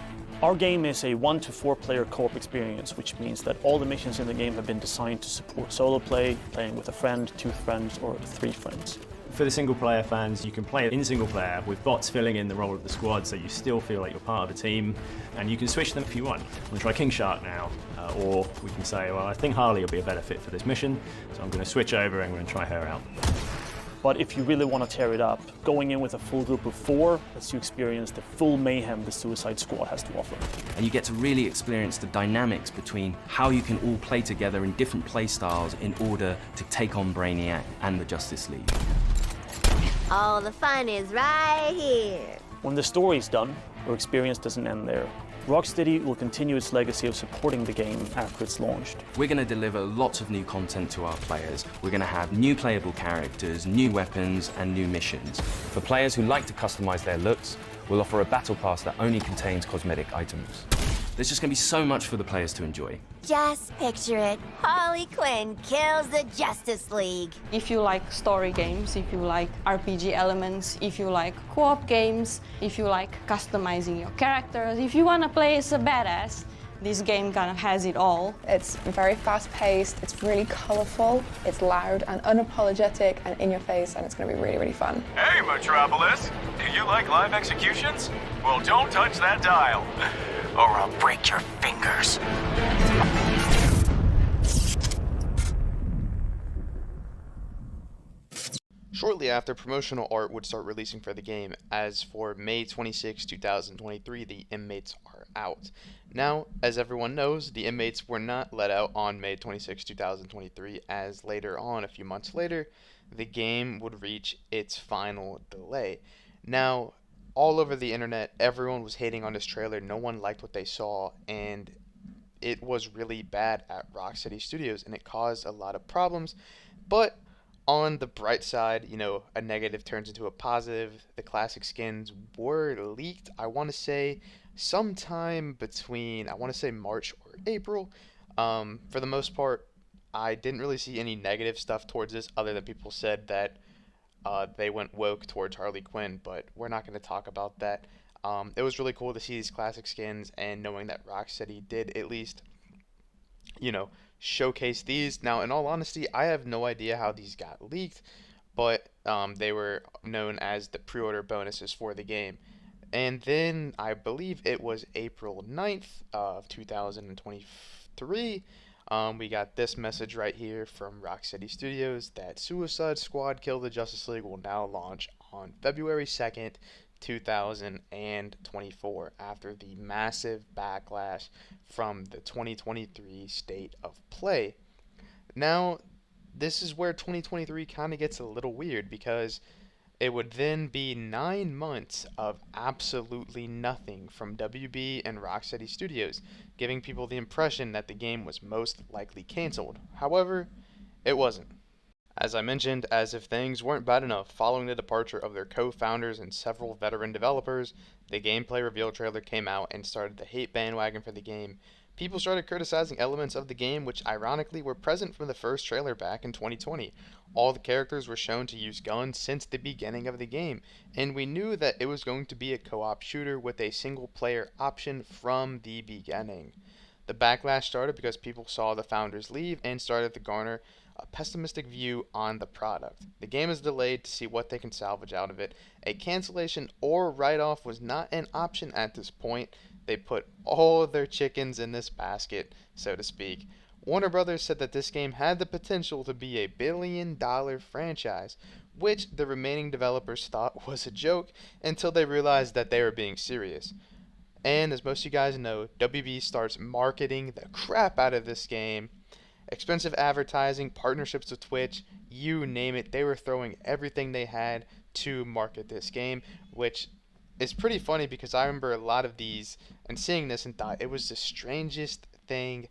Our game is a 1 to 4 player co-op experience, which means that all the missions in the game have been designed to support solo play, playing with a friend, 2 friends, or 3 friends. For the single-player fans, you can play in single-player with bots filling in the role of the squad, so you still feel like you're part of a team, and you can switch them if you want. I'm going to try King Shark now, or we can say, well, I think Harley will be a better fit for this mission, so I'm going to switch over and I'm going to try her out. But if you really want to tear it up, going in with a full group of 4 lets you experience the full mayhem the Suicide Squad has to offer. And you get to really experience the dynamics between how you can all play together in different play styles in order to take on Brainiac and the Justice League. All the fun is right here. When the story is done, your experience doesn't end there. Rocksteady will continue its legacy of supporting the game after it's launched. We're going to deliver lots of new content to our players. We're going to have new playable characters, new weapons, and new missions. For players who like to customize their looks, we'll offer a battle pass that only contains cosmetic items. There's just going to be so much for the players to enjoy. Just picture it. Harley Quinn kills the Justice League. If you like story games, if you like RPG elements, if you like co-op games, if you like customizing your characters, if you want to play as a badass, this game kind of has it all. It's very fast-paced, it's really colorful, it's loud and unapologetic and in your face, and it's going to be really, really fun. Hey, Metropolis! Do you like live executions? Well, don't touch that dial, or I'll break your fingers. Shortly after, promotional art would start releasing for the game. As for May 26, 2023, the inmates are out. Now, as everyone knows, the inmates were not let out on May 26, 2023, as later on, a few months later, the game would reach its final delay. Now, all over the internet, everyone was hating on this trailer. No one liked what they saw, and it was really bad at Rocksteady Studios, and it caused a lot of problems. But on the bright side, a negative turns into a positive. The classic skins were leaked, I want to say, sometime between, I want to say March or April. For the most part, I didn't really see any negative stuff towards this, other than people said that they went woke towards Harley Quinn, but we're not going to talk about that. It was really cool to see these classic skins, and knowing that Rocksteady did at least, showcase these. Now, in all honesty, I have no idea how these got leaked, but they were known as the pre-order bonuses for the game. And then I believe it was April 9th of 2023. We got this message right here from Rocksteady Studios that Suicide Squad Kill the Justice League will now launch on February 2nd, 2024, after the massive backlash from the 2023 State of Play. Now, this is where 2023 kind of gets a little weird, because it would then be 9 months of absolutely nothing from WB and Rocksteady Studios, giving people the impression that the game was most likely canceled. However, it wasn't. As I mentioned, as if things weren't bad enough, following the departure of their co-founders and several veteran developers, the gameplay reveal trailer came out and started the hate bandwagon for the game. People started criticizing elements of the game which ironically were present from the first trailer back in 2020. All the characters were shown to use guns since the beginning of the game, and we knew that it was going to be a co-op shooter with a single player option from the beginning. The backlash started because people saw the founders leave and started to garner a pessimistic view on the product. The game is delayed to see what they can salvage out of it. A cancellation or write-off was not an option at this point. They put all of their chickens in this basket, so to speak. Warner Brothers said that this game had the potential to be a billion-dollar franchise, which the remaining developers thought was a joke until they realized that they were being serious. And as most of you guys know, WB starts marketing the crap out of this game. Expensive advertising, partnerships with Twitch, you name it, they were throwing everything they had to market this game, which is pretty funny because I remember a lot of these and seeing this and thought it was the strangest thing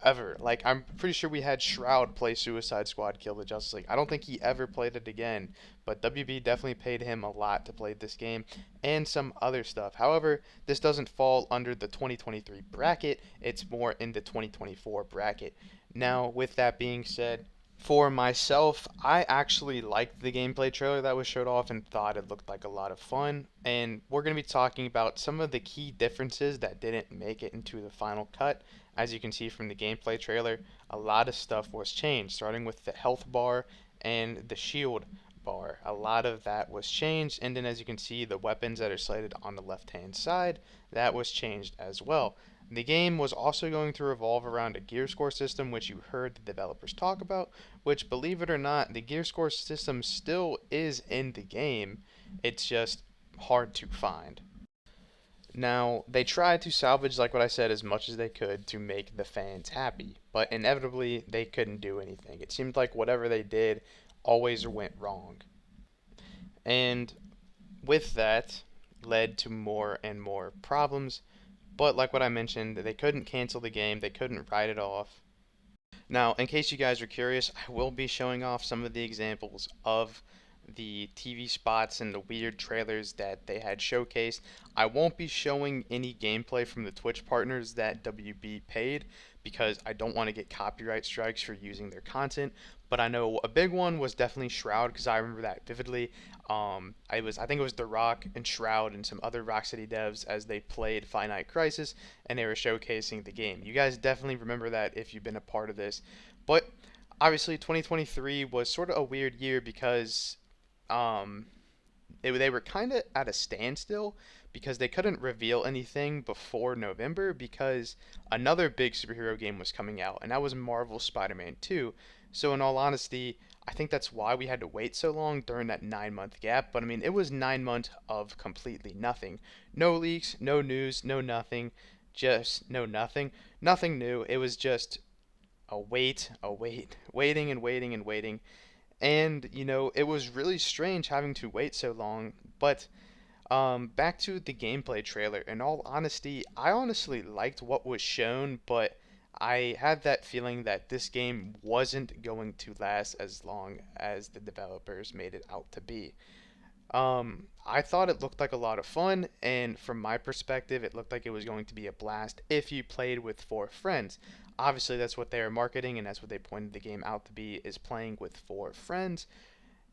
ever. Like, I'm pretty sure we had Shroud play Suicide Squad Kill the Justice League. I don't think he ever played it again, but WB definitely paid him a lot to play this game and some other stuff. However, this doesn't fall under the 2023 bracket, it's more in the 2024 bracket. Now, with that being said, for myself, I actually liked the gameplay trailer that was showed off and thought it looked like a lot of fun. And we're going to be talking about some of the key differences that didn't make it into the final cut. As you can see from the gameplay trailer, a lot of stuff was changed, starting with the health bar and the shield bar. A lot of that was changed, and then as you can see, the weapons that are slated on the left-hand side, that was changed as well. The game was also going to revolve around a gear score system, which you heard the developers talk about, which, believe it or not, the gear score system still is in the game. It's just hard to find. Now, they tried to salvage, like what I said, as much as they could to make the fans happy, but inevitably, they couldn't do anything. It seemed like whatever they did always went wrong. And with that, led to more and more problems. But like what I mentioned, they couldn't cancel the game, they couldn't write it off. Now, in case you guys are curious, I will be showing off some of the examples of the TV spots and the weird trailers that they had showcased. I won't be showing any gameplay from the Twitch partners that WB paid because I don't want to get copyright strikes for using their content. But I know a big one was definitely Shroud, because I remember that vividly. I think it was The Rock and Shroud and some other Rocksteady devs as they played Finite Crisis and they were showcasing the game. You guys definitely remember that if you've been a part of this. But obviously 2023 was sort of a weird year because they were kind of at a standstill because they couldn't reveal anything before November because another big superhero game was coming out, and that was Marvel Spider-Man 2. So in all honesty, I think that's why we had to wait so long during that 9-month gap. But I mean, it was 9 months of completely nothing. No leaks, no news, no nothing, just no nothing. Nothing new. It was just waiting and waiting and waiting. And, it was really strange having to wait so long. But back to the gameplay trailer. In all honesty, I honestly liked what was shown, but I had that feeling that this game wasn't going to last as long as the developers made it out to be. I thought it looked like a lot of fun, and from my perspective, it looked like it was going to be a blast if you played with 4 friends. Obviously, that's what they are marketing, and that's what they pointed the game out to be, is playing with 4 friends,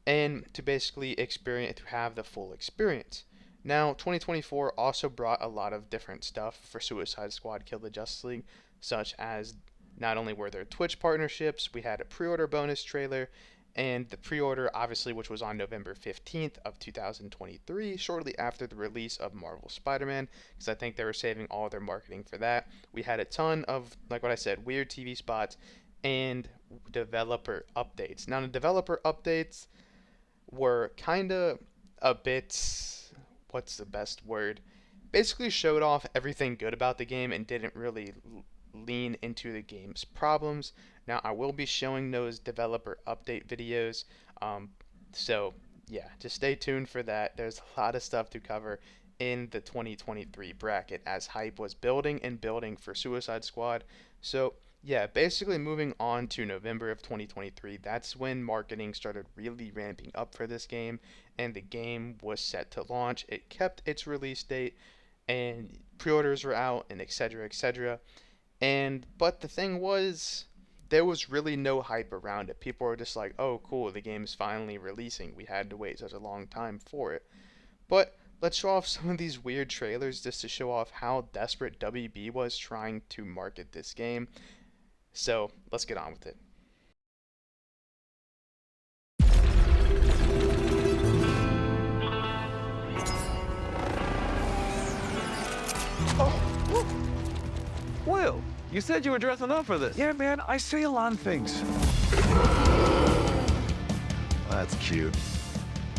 and to basically to have the full experience. Now, 2024 also brought a lot of different stuff for Suicide Squad Kill the Justice League, such as not only were there Twitch partnerships, we had a pre-order bonus trailer, and the pre-order, obviously, which was on November 15th of 2023, shortly after the release of Marvel Spider-Man, because I think they were saving all their marketing for that. We had a ton of, like what I said, weird TV spots and developer updates. Now, the developer updates were kind of a bit, what's the best word? Basically showed off everything good about the game and didn't really lean into the game's problems. Now, I will be showing those developer update videos, so yeah, just stay tuned for that. There's a lot of stuff to cover in the 2023 bracket as hype was building and building for Suicide Squad. So yeah, basically moving on to November of 2023, that's when marketing started really ramping up for this game, and the game was set to launch. It kept its release date, and pre-orders were out, and etc., etc. But the thing was, there was really no hype around it. People were just like, oh cool, the game's finally releasing. We had to wait such a long time for it. But let's show off some of these weird trailers just to show off how desperate WB was trying to market this game. So let's get on with it. Will, you said you were dressing up for this. Yeah, man, I sail on things. That's cute.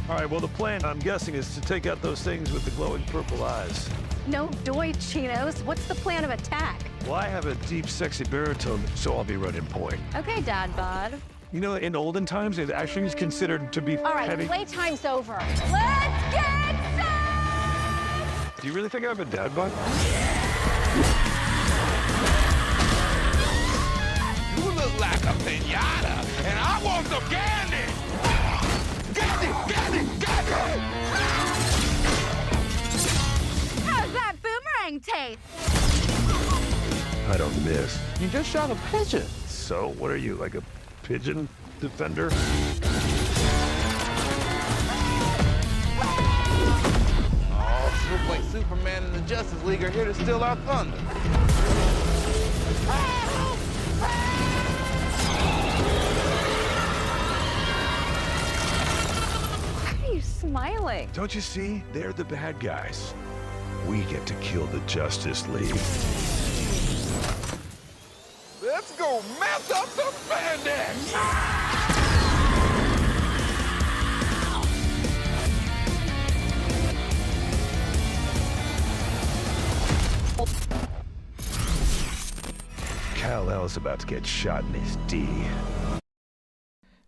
All right, well, the plan, I'm guessing, is to take out those things with the glowing purple eyes. No doy, Chinos. What's the plan of attack? Well, I have a deep, sexy baritone, so I'll be running point. Okay, Dad Bod. You know, in olden times, it actually was considered to be All right, heavy. playtime's over. Let's get set! Do you really think I have a dad bod? You look like a pinata, and I want some candy! Candy! Candy! Candy! How's that boomerang taste? I don't miss. You just shot a pigeon. So, what are you, like a pigeon defender? Oh, looks like Superman and the Justice League are here to steal our thunder. Why are you smiling? Don't you see? They're the bad guys. We get to kill the Justice League. Let's go mess up some spandex! Kal-El's about to get shot in his D.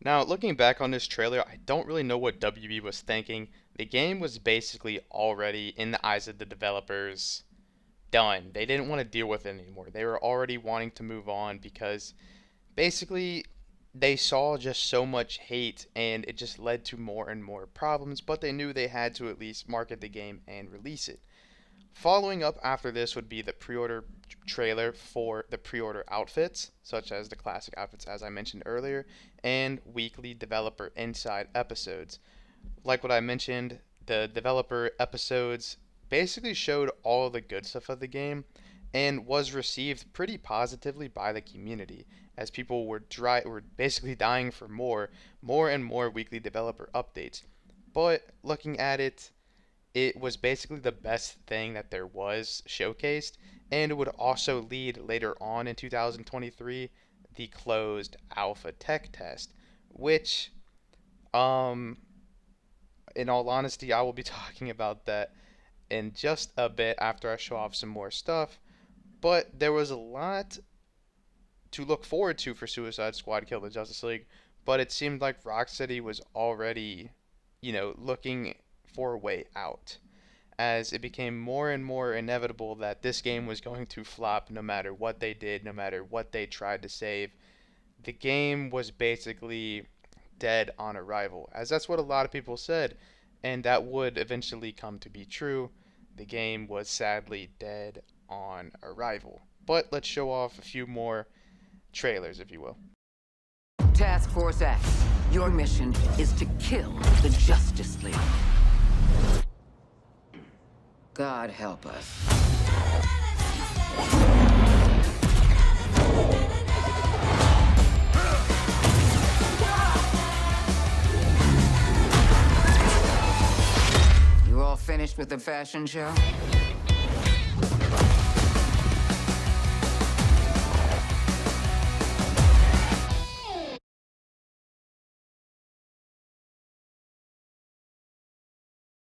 Now, looking back on this trailer, I don't really know what WB was thinking. The game was basically already, in the eyes of the developers, done. They didn't want to deal with it anymore. They were already wanting to move on because basically they saw just so much hate and it just led to more and more problems, but they knew they had to at least market the game and release it. Following up after this would be the pre-order trailer for the pre-order outfits, such as the classic outfits as I mentioned earlier, and weekly developer inside episodes. Like what I mentioned, the developer episodes basically showed all the good stuff of the game and was received pretty positively by the community, as people were basically dying for more and more weekly developer updates. but looking at it, it was basically the best thing that there was showcased, and it would also lead later on in 2023 the closed alpha tech test, which, um, in all honesty, I will be talking about that in just a bit after I show off some more stuff. But there was a lot to look forward to for Suicide Squad Kill the Justice League, but it seemed like Rocksteady was already, looking for a way out, as it became more and more inevitable that this game was going to flop no matter what they did, no matter what they tried to save. The game was basically dead on arrival, as that's what a lot of people said, and that would eventually come to be true. The game was sadly dead on arrival. But let's show off a few more trailers, if you will. Task Force X, your mission is to kill the Justice League. God help us. You all finished with the fashion show?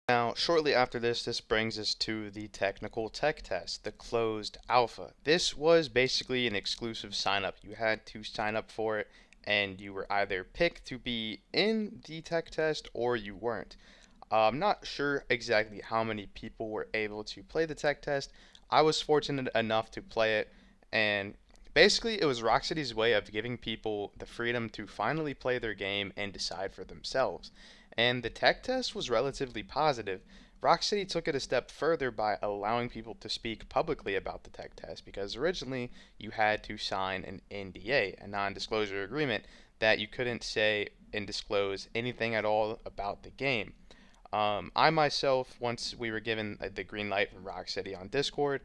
Now, shortly after this brings us to the technical tech test, the closed alpha. This was basically an exclusive sign-up. You had to sign up for it, and you were either picked to be in the tech test or you weren't. I'm not sure exactly how many people were able to play the tech test. I was fortunate enough to play it, and basically it was Rocksteady's way of giving people the freedom to finally play their game and decide for themselves. And the tech test was relatively positive. Rocksteady took it a step further by allowing people to speak publicly about the tech test, because originally you had to sign an NDA, a non-disclosure agreement, that you couldn't say and disclose anything at all about the game. I myself, once we were given the green light from Rocksteady on Discord,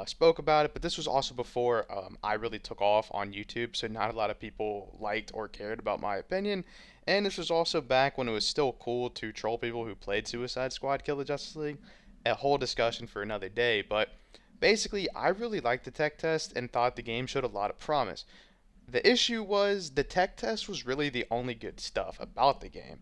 spoke about it, but this was also before I really took off on YouTube, so not a lot of people liked or cared about my opinion. And this was also back when it was still cool to troll people who played Suicide Squad Kill the Justice League. A whole discussion for another day, but basically I really liked the tech test and thought the game showed a lot of promise. The issue was the tech test was really the only good stuff about the game.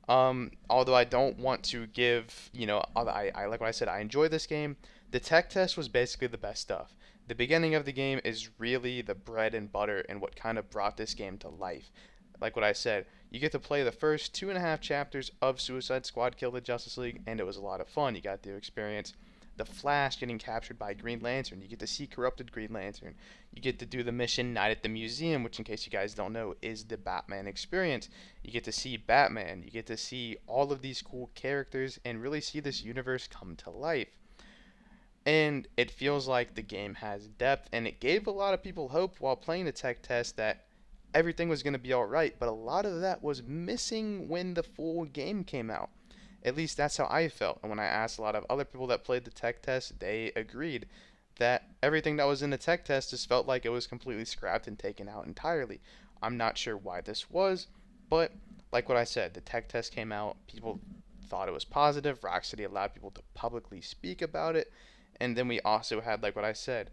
Although I don't want to give, I like what I said, I enjoy this game. The tech test was basically the best stuff. The beginning of the game is really the bread and butter and what kind of brought this game to life. Like what I said, you get to play the first 2.5 chapters of Suicide Squad Kill the Justice League, and it was a lot of fun. You got to experience the Flash getting captured by Green Lantern. You get to see corrupted Green Lantern. You get to do the mission Night at the Museum, which, in case you guys don't know, is the Batman experience. You get to see Batman. You get to see all of these cool characters and really see this universe come to life. And it feels like the game has depth, and it gave a lot of people hope while playing the tech test that everything was going to be alright, but a lot of that was missing when the full game came out. At least that's how I felt. And when I asked a lot of other people that played the tech test, they agreed that everything that was in the tech test just felt like it was completely scrapped and taken out entirely. I'm not sure why this was, but like what I said, the tech test came out, people thought it was positive, Rocksteady allowed people to publicly speak about it, and then we also had, like what I said,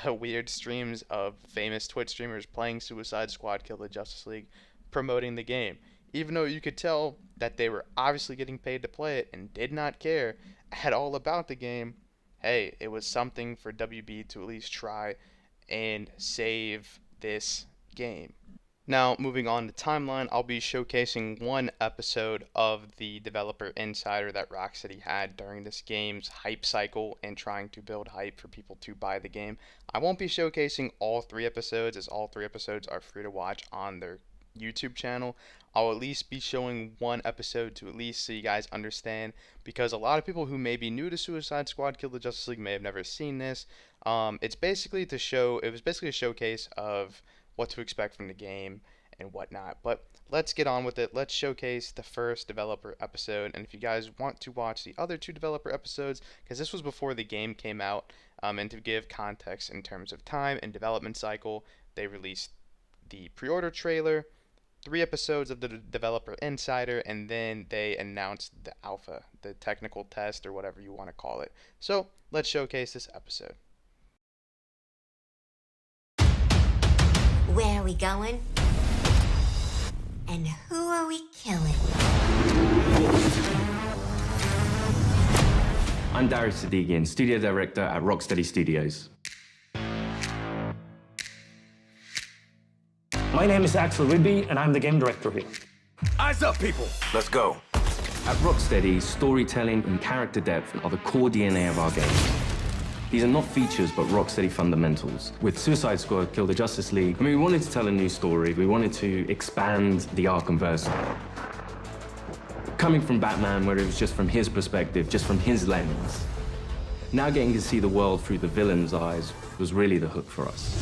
the weird streams of famous Twitch streamers playing Suicide Squad Kill the Justice League, promoting the game. Even though you could tell that they were obviously getting paid to play it and did not care at all about the game, hey, it was something for WB to at least try and save this game. Now, moving on to timeline, I'll be showcasing one episode of the Developer Insider that Rocksteady had during this game's hype cycle and trying to build hype for people to buy the game. I won't be showcasing all 3 episodes, as all 3 episodes are free to watch on their YouTube channel. I'll at least be showing one episode to at least so you guys understand, because a lot of people who may be new to Suicide Squad Kill the Justice League may have never seen this. It was basically a showcase of what to expect from the game and whatnot. But let's get on with it. Let's showcase the first developer episode. And if you guys want to watch the other 2 developer episodes, because this was before the game came out, and to give context in terms of time and development cycle, they released the pre-order trailer 3 episodes of the Developer Insider, and then they announced the alpha, the technical test, or whatever you want to call it. So let's showcase this episode. Where are we going? And who are we killing? I'm Darius Sadigian, studio director at Rocksteady Studios. My name is Axel Rydby, and I'm the game director here. Eyes up, people. Let's go. At Rocksteady, storytelling and character depth are the core DNA of our games. These are not features, but Rocksteady fundamentals. With Suicide Squad, Kill the Justice League, we wanted to tell a new story. We wanted to expand the Arkhamverse. Coming from Batman, where it was just from his perspective, just from his lens, now getting to see the world through the villain's eyes was really the hook for us.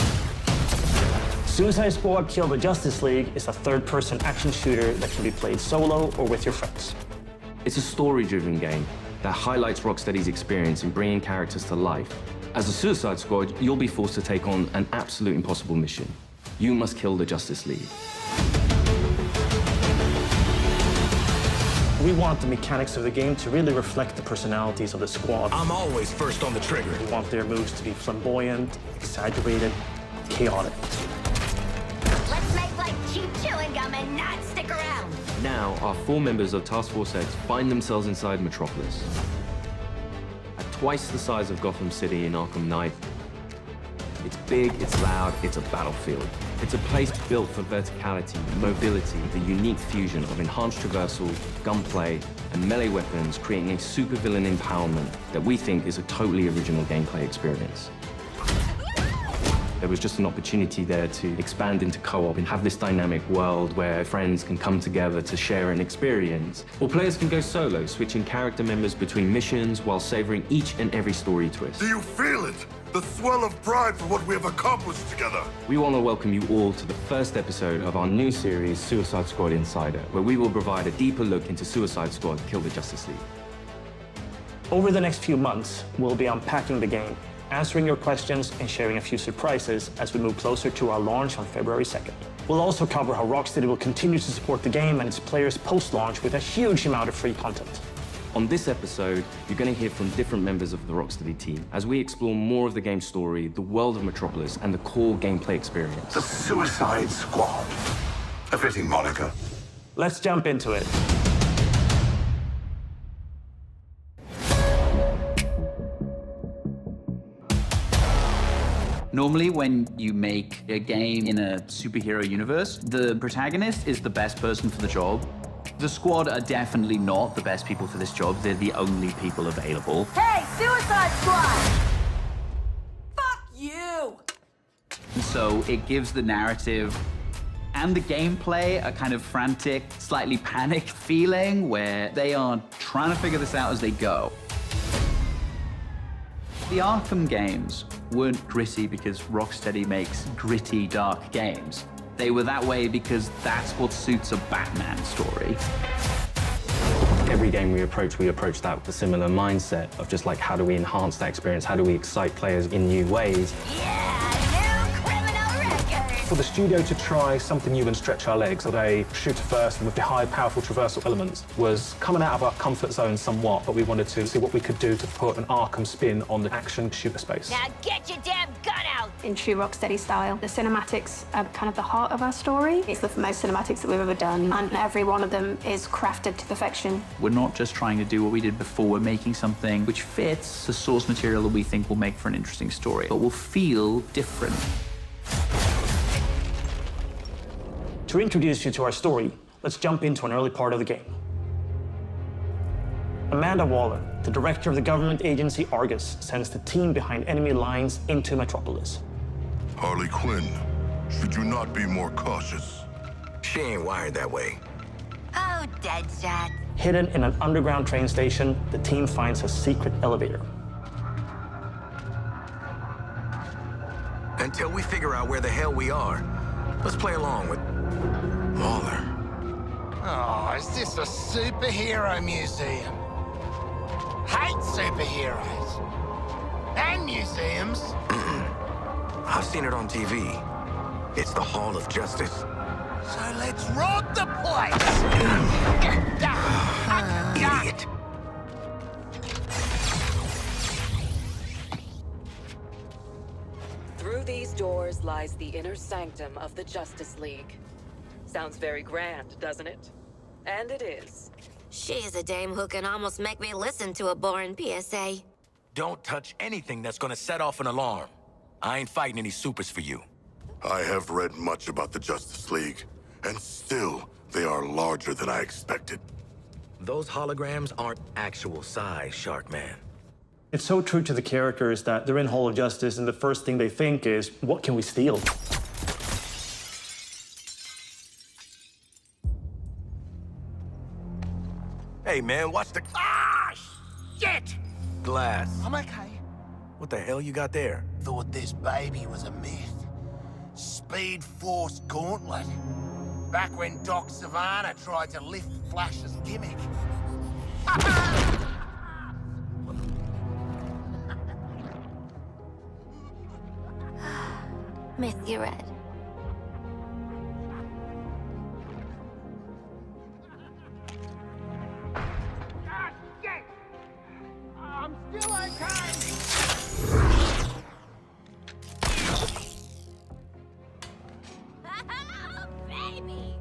Suicide Squad Kill the Justice League is a third-person action shooter that can be played solo or with your friends. It's a story-driven game that highlights Rocksteady's experience in bringing characters to life. As a Suicide Squad, you'll be forced to take on an absolute impossible mission. You must kill the Justice League. We want the mechanics of the game to really reflect the personalities of the squad. I'm always first on the trigger. We want their moves to be flamboyant, exaggerated, chaotic. Let's make like cheap chewing gum and not stick around. Now, our 4 members of Task Force X find themselves inside Metropolis. At twice the size of Gotham City in Arkham Knight, it's big, it's loud, it's a battlefield. It's a place built for verticality, mobility, the unique fusion of enhanced traversal, gunplay, and melee weapons, creating a supervillain empowerment that we think is a totally original gameplay experience. There was just an opportunity there to expand into co-op and have this dynamic world where friends can come together to share an experience. Or players can go solo, switching character members between missions while savoring each and every story twist. Do you feel it? The swell of pride for what we have accomplished together. We want to welcome you all to the first episode of our new series, Suicide Squad Insider, where we will provide a deeper look into Suicide Squad Kill the Justice League. Over the next few months, we'll be unpacking the game, answering your questions, and sharing a few surprises as we move closer to our launch on February 2nd. We'll also cover how Rocksteady will continue to support the game and its players post-launch with a huge amount of free content. On this episode, you're going to hear from different members of the Rocksteady team as we explore more of the game's story, the world of Metropolis, and the core gameplay experience. The Suicide Squad. A fitting moniker. Let's jump into it. Normally, when you make a game in a superhero universe, the protagonist is the best person for the job. The squad are definitely not the best people for this job. They're the only people available. Hey, Suicide Squad! Fuck you! So it gives the narrative and the gameplay a kind of frantic, slightly panicked feeling where they are trying to figure this out as they go. The Arkham games weren't gritty because Rocksteady makes gritty, dark games. They were that way because that's what suits a Batman story. Every game we approach that with a similar mindset of just like, how do we enhance that experience? How do we excite players in new ways? For the studio to try something new and stretch our legs with a shooter first and with the high, powerful traversal elements was coming out of our comfort zone somewhat, but we wanted to see what we could do to put an Arkham spin on the action shooter space. Now get your damn gun out! In true Rocksteady style, the cinematics are kind of the heart of our story. It's the most cinematics that we've ever done, and every one of them is crafted to perfection. We're not just trying to do what we did before. We're making something which fits the source material that we think will make for an interesting story, but will feel different. To introduce you to our story, let's jump into an early part of the game. Amanda Waller, the director of the government agency Argus, sends the team behind enemy lines into Metropolis. Harley Quinn, should you not be more cautious? She ain't wired that way. Oh, Deadshot. Hidden in an underground train station, the team finds a secret elevator. Until we figure out where the hell we are, let's play along with Waller. Oh, is this a superhero museum? Hate superheroes. And museums. I've seen it on TV. It's the Hall of Justice. So let's rob the place! Idiot. Through these doors lies the inner sanctum of the Justice League. Sounds very grand, doesn't it? And it is. She's a dame who can almost make me listen to a boring PSA. Don't touch anything that's gonna set off an alarm. I ain't fighting any supers for you. I have read much about the Justice League, and still, they are larger than I expected. Those holograms aren't actual size, Sharkman. It's so true to the characters that they're in Hall of Justice, and the first thing they think is, what can we steal? Hey, man, watch the Shit! glass. I'm okay. What the hell you got there? Thought this baby was a myth. Speed Force Gauntlet. Back when Doc Savannah tried to lift Flash's gimmick. Miss you, Red. I'm still okay. Baby!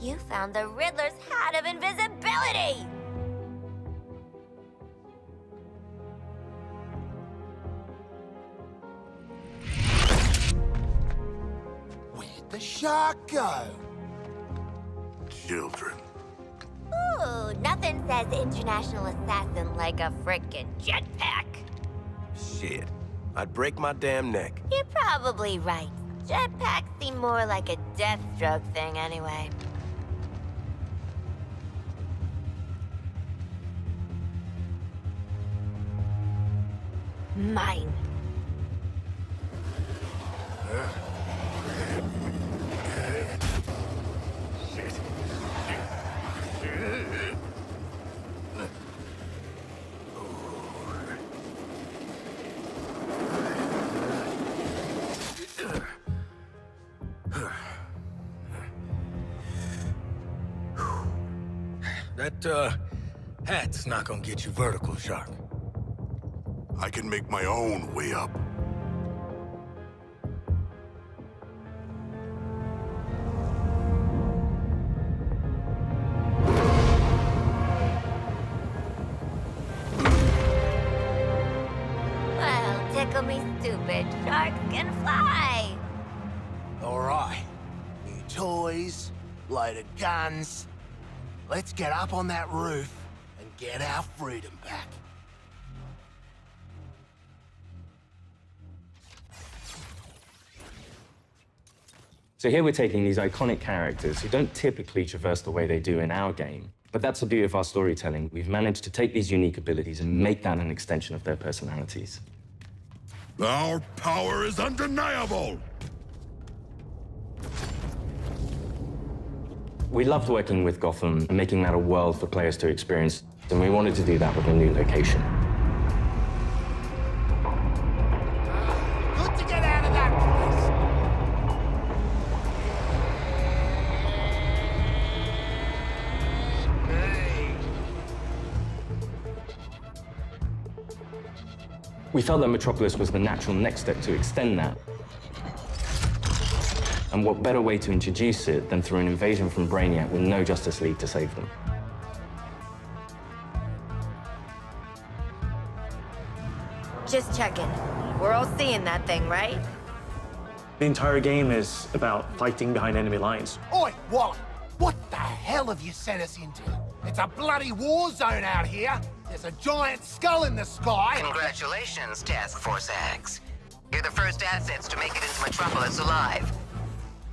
You found the Riddler's hat of invisibility! Where'd the shark go? Children. Ooh, nothing says international assassin like a frickin' jetpack. Shit. I'd break my damn neck. You're probably right. Jetpacks seem more like a death drug thing anyway. Mine. That, hat's not gonna get you vertical, Shark. I can make my own way up. Well, tickle me stupid. Sharks can fly. All right. New toys, loaded guns. Let's get up on that roof and get our freedom back. So here we're taking these iconic characters who don't typically traverse the way they do in our game, but that's the beauty of our storytelling. We've managed to take these unique abilities and make that an extension of their personalities. Our power is undeniable! We loved working with Gotham and making that a world for players to experience, and we wanted to do that with a new location. Good to get out of that place. Hey. We felt that Metropolis was the natural next step to extend that. And what better way to introduce it than through an invasion from Brainiac with no Justice League to save them? Just checking. We're all seeing that thing, right? The entire game is about fighting behind enemy lines. Oi, Wally! What the hell have you sent us into? It's a bloody war zone out here. There's a giant skull in the sky. Congratulations, Task Force X. You're the first assets to make it into Metropolis alive.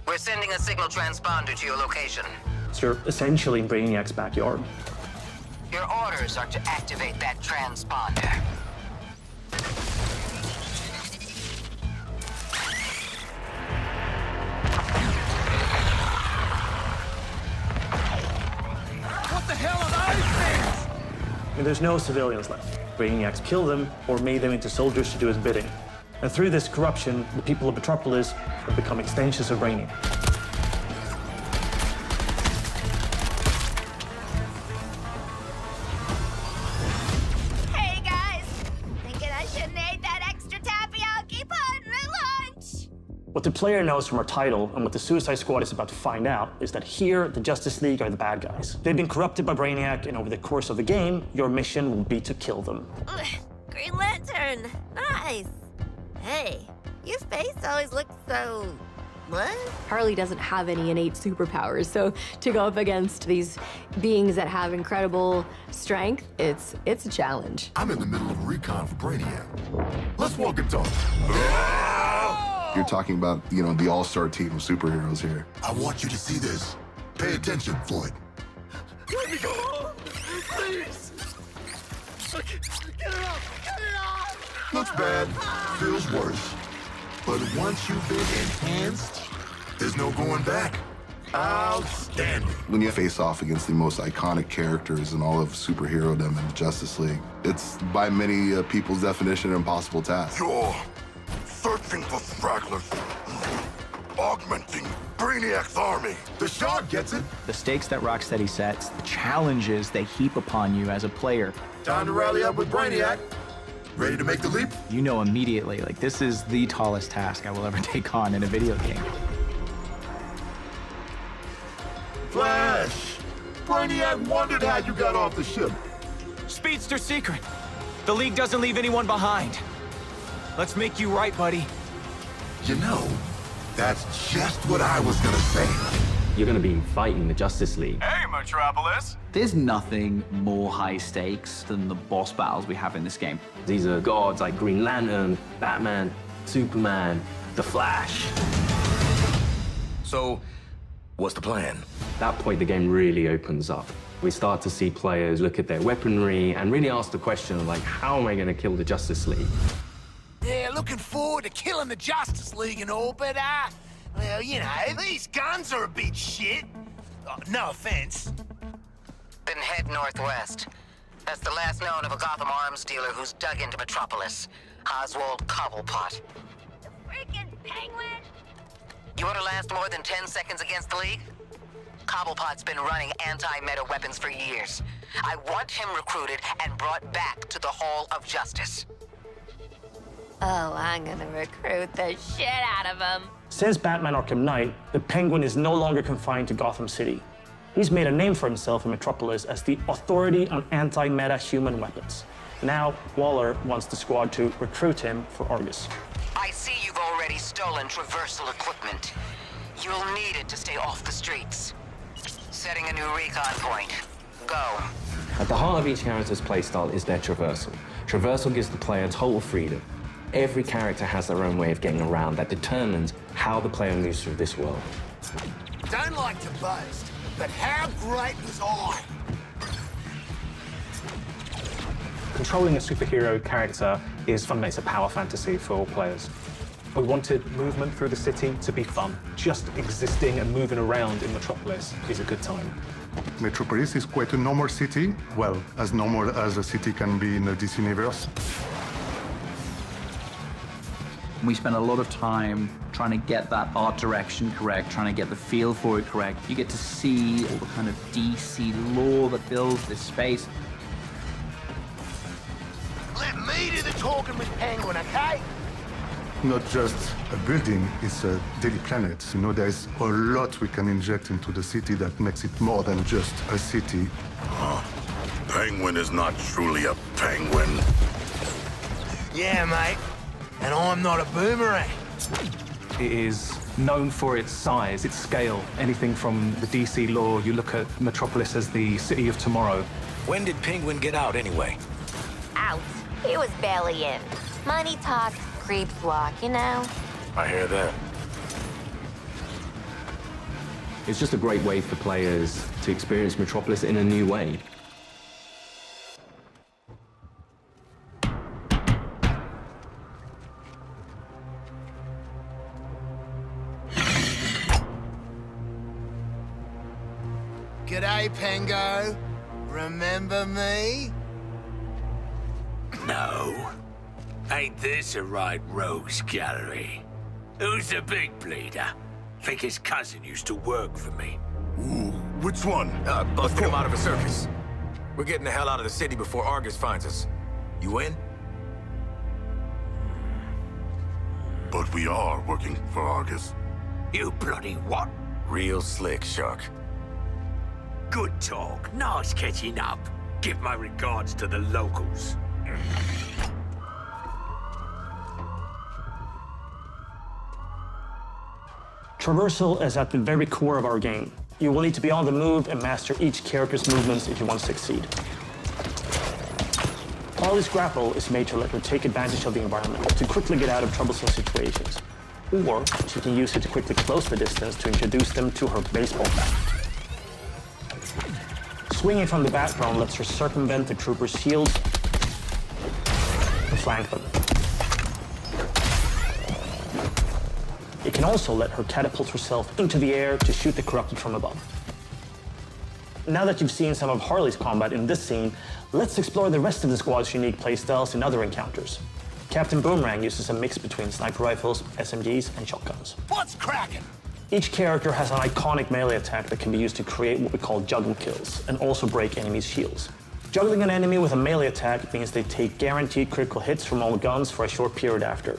We're sending a signal transponder to your location. So you're essentially in Brainiac's backyard. Your orders are to activate that transponder. What the hell are those things? I mean, there's no civilians left. Brainiacs killed them or made them into soldiers to do his bidding. And through this corruption, the people of Metropolis have become extensions of Brainiac. Hey guys! Thinking I shouldn't eat that extra tapioca put in my lunch? What the player knows from our title and what the Suicide Squad is about to find out is that here, the Justice League are the bad guys. They've been corrupted by Brainiac, and over the course of the game, your mission will be to kill them. Ugh, Green Lantern! Nice! Hey, your face always looks so... what? Harley doesn't have any innate superpowers, so to go up against these beings that have incredible strength, it's a challenge. I'm in the middle of recon for Brainiac. Let's walk and talk. You're talking about, you know, the all-star team of superheroes here. I want you to see this. Pay attention, Floyd. Let me go! Please! Get it off! Get it off! Looks bad, feels worse. But once you've been enhanced, there's no going back. Outstanding. When you face off against the most iconic characters in all of superhero-dom and Justice League, it's by many people's definition an impossible task. You're searching for stragglers, augmenting Brainiac's army. The Shard gets it. The stakes that Rocksteady sets, the challenges they heap upon you as a player. Time to rally up with Brainiac. Ready to make the leap? You know immediately, like, this is the tallest task I will ever take on in a video game. Flash! Brainiac wondered how you got off the ship. Speedster secret. The League doesn't leave anyone behind. Let's make you right, buddy. You know, that's just what I was gonna say. You're gonna be fighting the Justice League. Hey, Metropolis! There's nothing more high stakes than the boss battles we have in this game. These are gods like Green Lantern, Batman, Superman, The Flash. So, what's the plan? At that point, the game really opens up. We start to see players look at their weaponry and really ask the question of, like, how am I gonna kill the Justice League? Yeah, looking forward to killing the Justice League and all, but, well, you know, these guns are a bit shit. No offense. Then head northwest. That's the last known of a Gotham arms dealer who's dug into Metropolis. Oswald Cobblepot. Freaking Penguin! You want to last more than 10 seconds against the League? Cobblepot's been running anti-meta weapons for years. I want him recruited and brought back to the Hall of Justice. Oh, I'm gonna recruit the shit out of him. Since Batman Arkham Knight, the Penguin is no longer confined to Gotham City. He's made a name for himself in Metropolis as the authority on anti-meta human weapons. Now, Waller wants the squad to recruit him for Argus. I see you've already stolen traversal equipment. You'll need it to stay off the streets. Setting a new recon point. Go. At the heart of each character's playstyle is their traversal. Traversal gives the player total freedom. Every character has their own way of getting around that determines how the player moves through this world. Don't like to boast, but how great was I? Controlling a superhero character is fundamentally it's a power fantasy for all players. We wanted movement through the city to be fun. Just existing and moving around in Metropolis is a good time. Metropolis is quite a normal city. Well, as normal as a city can be in the DC universe. We spend a lot of time trying to get that art direction correct, trying to get the feel for it correct. You get to see all the kind of DC lore that builds this space. Let me do the talking with Penguin, okay? Not just a building, it's a daily planet. You know, there's a lot we can inject into the city that makes it more than just a city. Penguin is not truly a penguin. Yeah, mate. And I'm not a boomerang. It is known for its size, its scale. Anything from the DC lore, you look at Metropolis as the city of tomorrow. When did Penguin get out anyway? Out. He was barely in. Money talks, creeps walk, you know? I hear that. It's just a great way for players to experience Metropolis in a new way. G'day, Pengo. Remember me? No. Ain't this a right rogues gallery? Who's the big bleeder? Think his cousin used to work for me. Ooh, which one? Busted him out of a circus. We're getting the hell out of the city before Argus finds us. You in? But we are working for Argus. You bloody what? Real slick, Shark. Good talk. Nice catching up. Give my regards to the locals. Traversal is at the very core of our game. You will need to be on the move and master each character's movements if you want to succeed. Harley's grapple is made to let her take advantage of the environment to quickly get out of troublesome situations. Or she can use it to quickly close the distance to introduce them to her baseball bat. Swinging from the background lets her circumvent the troopers' shields and flank them. It can also let her catapult herself into the air to shoot the corrupted from above. Now that you've seen some of Harley's combat in this scene, let's explore the rest of the squad's unique playstyles in other encounters. Captain Boomerang uses a mix between sniper rifles, SMGs, and shotguns. What's cracking? Each character has an iconic melee attack that can be used to create what we call juggle kills, and also break enemies' shields. Juggling an enemy with a melee attack means they take guaranteed critical hits from all guns for a short period after.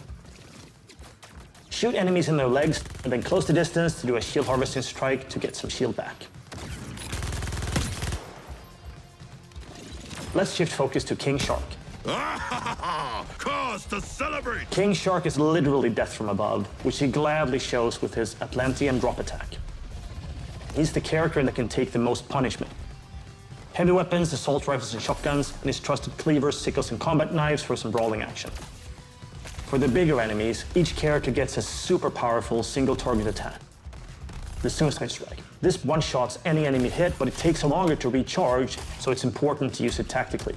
Shoot enemies in their legs, and then close the distance to do a shield harvesting strike to get some shield back. Let's shift focus to King Shark. Cause to celebrate! King Shark is literally death from above, which he gladly shows with his Atlantean drop attack. He's the character that can take the most punishment. Heavy weapons, assault rifles and shotguns, and his trusted cleavers, sickles and combat knives for some brawling action. For the bigger enemies, each character gets a super powerful single target attack, the Suicide Strike. This one-shots any enemy hit, but it takes longer to recharge, so it's important to use it tactically.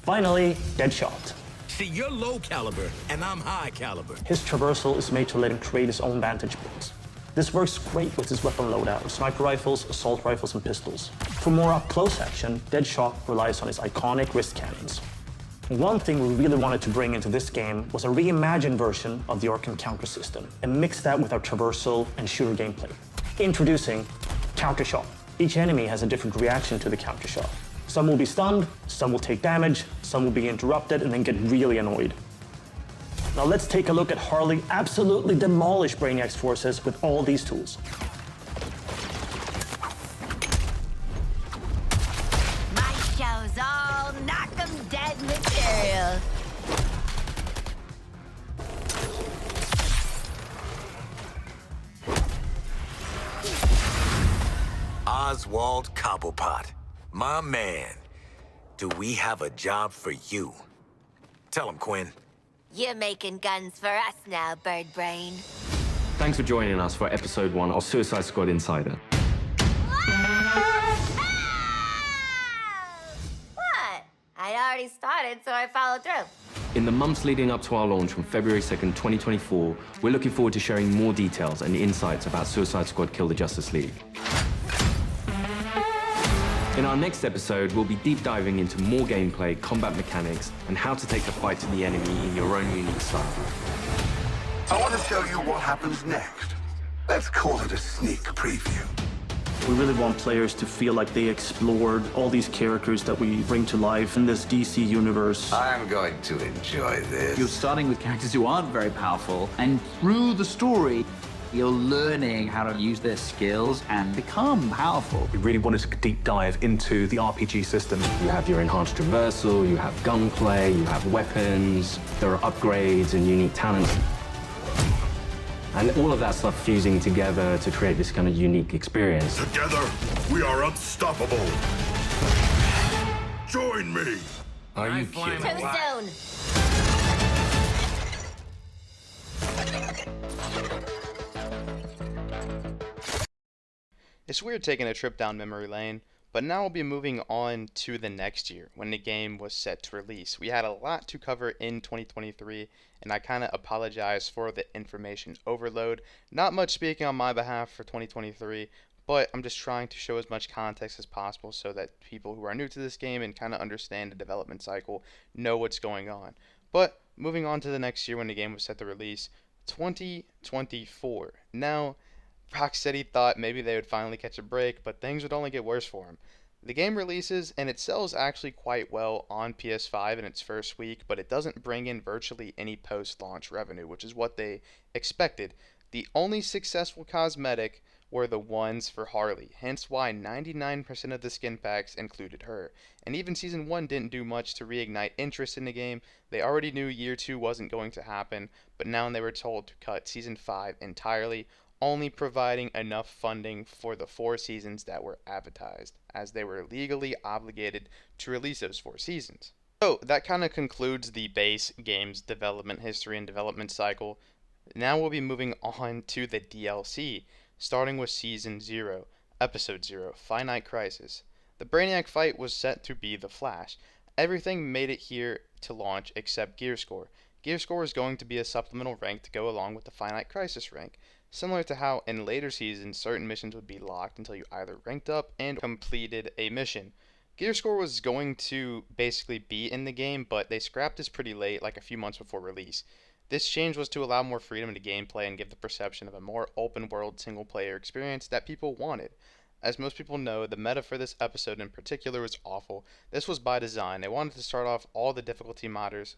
Finally, Deadshot. See, you're low caliber, and I'm high caliber. His traversal is made to let him create his own vantage points. This works great with his weapon loadout of sniper rifles, assault rifles, and pistols. For more up-close action, Deadshot relies on his iconic wrist cannons. One thing we really wanted to bring into this game was a reimagined version of the Arkham counter system, and mix that with our traversal and shooter gameplay. Introducing Counter Shot. Each enemy has a different reaction to the counter shot. Some will be stunned, some will take damage, some will be interrupted and then get really annoyed. Now let's take a look at Harley absolutely demolish Brainiac's forces with all these tools. My show's all knock 'em dead material. Oswald Cobblepot, my man. Do we have a job for you? Tell him, Quinn. You're making guns for us now, Bird Brain. Thanks for joining us for episode 1 of Suicide Squad Insider. What? I'd already started, so I followed through. In the months leading up to our launch from February 2nd, 2024, we're looking forward to sharing more details and insights about Suicide Squad Kill the Justice League. In our next episode, we'll be deep diving into more gameplay, combat mechanics, and how to take the fight to the enemy in your own unique style. I want to show you what happens next. Let's call it a sneak preview. We really want players to feel like they explored all these characters that we bring to life in this DC universe. I'm going to enjoy this. You're starting with characters who aren't very powerful, and through the story, you're learning how to use their skills and become powerful. We really wanted to deep dive into the RPG system. You have your enhanced traversal, you have gunplay, you have weapons, there are upgrades and unique talents. And all of that stuff fusing together to create this kind of unique experience. Together, we are unstoppable. Join me. Are you kidding? Too soon. It's weird taking a trip down memory lane, but now we'll be moving on to the next year when the game was set to release. We had a lot to cover in 2023, and I kind of apologize for the information overload. Not much speaking on my behalf for 2023, but I'm just trying to show as much context as possible so that people who are new to this game and kind of understand the development cycle know what's going on. But moving on to the next year when the game was set to release, 2024. Now, Rocksteady thought maybe they would finally catch a break, but things would only get worse for them. The game releases and it sells actually quite well on PS5 in its first week, but it doesn't bring in virtually any post-launch revenue, which is what they expected. The only successful cosmetic were the ones for Harley, hence why 99% of the skin packs included her. And even Season 1 didn't do much to reignite interest in the game. They already knew Year 2 wasn't going to happen, but now they were told to cut Season 5 entirely, only providing enough funding for the 4 seasons that were advertised, as they were legally obligated to release those 4 seasons. So that kind of concludes the base game's development history and development cycle. Now we'll be moving on to the DLC, starting with Season 0, Episode 0, Finite Crisis. The Brainiac fight was set to be the Flash. Everything made it here to launch except Gear Score. Gear Score is going to be a supplemental rank to go along with the Finite Crisis rank, similar to how in later seasons certain missions would be locked until you either ranked up and completed a mission. Gear Score was going to basically be in the game, but they scrapped this pretty late, like a few months before release. This change was to allow more freedom to gameplay and give the perception of a more open-world single-player experience that people wanted. As most people know, the meta for this episode in particular was awful. This was by design. They wanted to start off all the difficulty modifiers,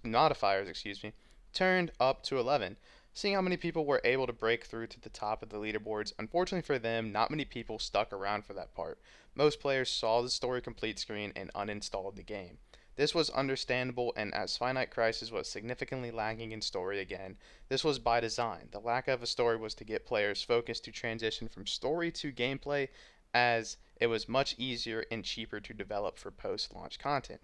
turned up to 11. Seeing how many people were able to break through to the top of the leaderboards, unfortunately for them, not many people stuck around for that part. Most players saw the story complete screen and uninstalled the game. This was understandable, and as Finite Crisis was significantly lacking in story again, this was by design. The lack of a story was to get players focused to transition from story to gameplay, as it was much easier and cheaper to develop for post-launch content.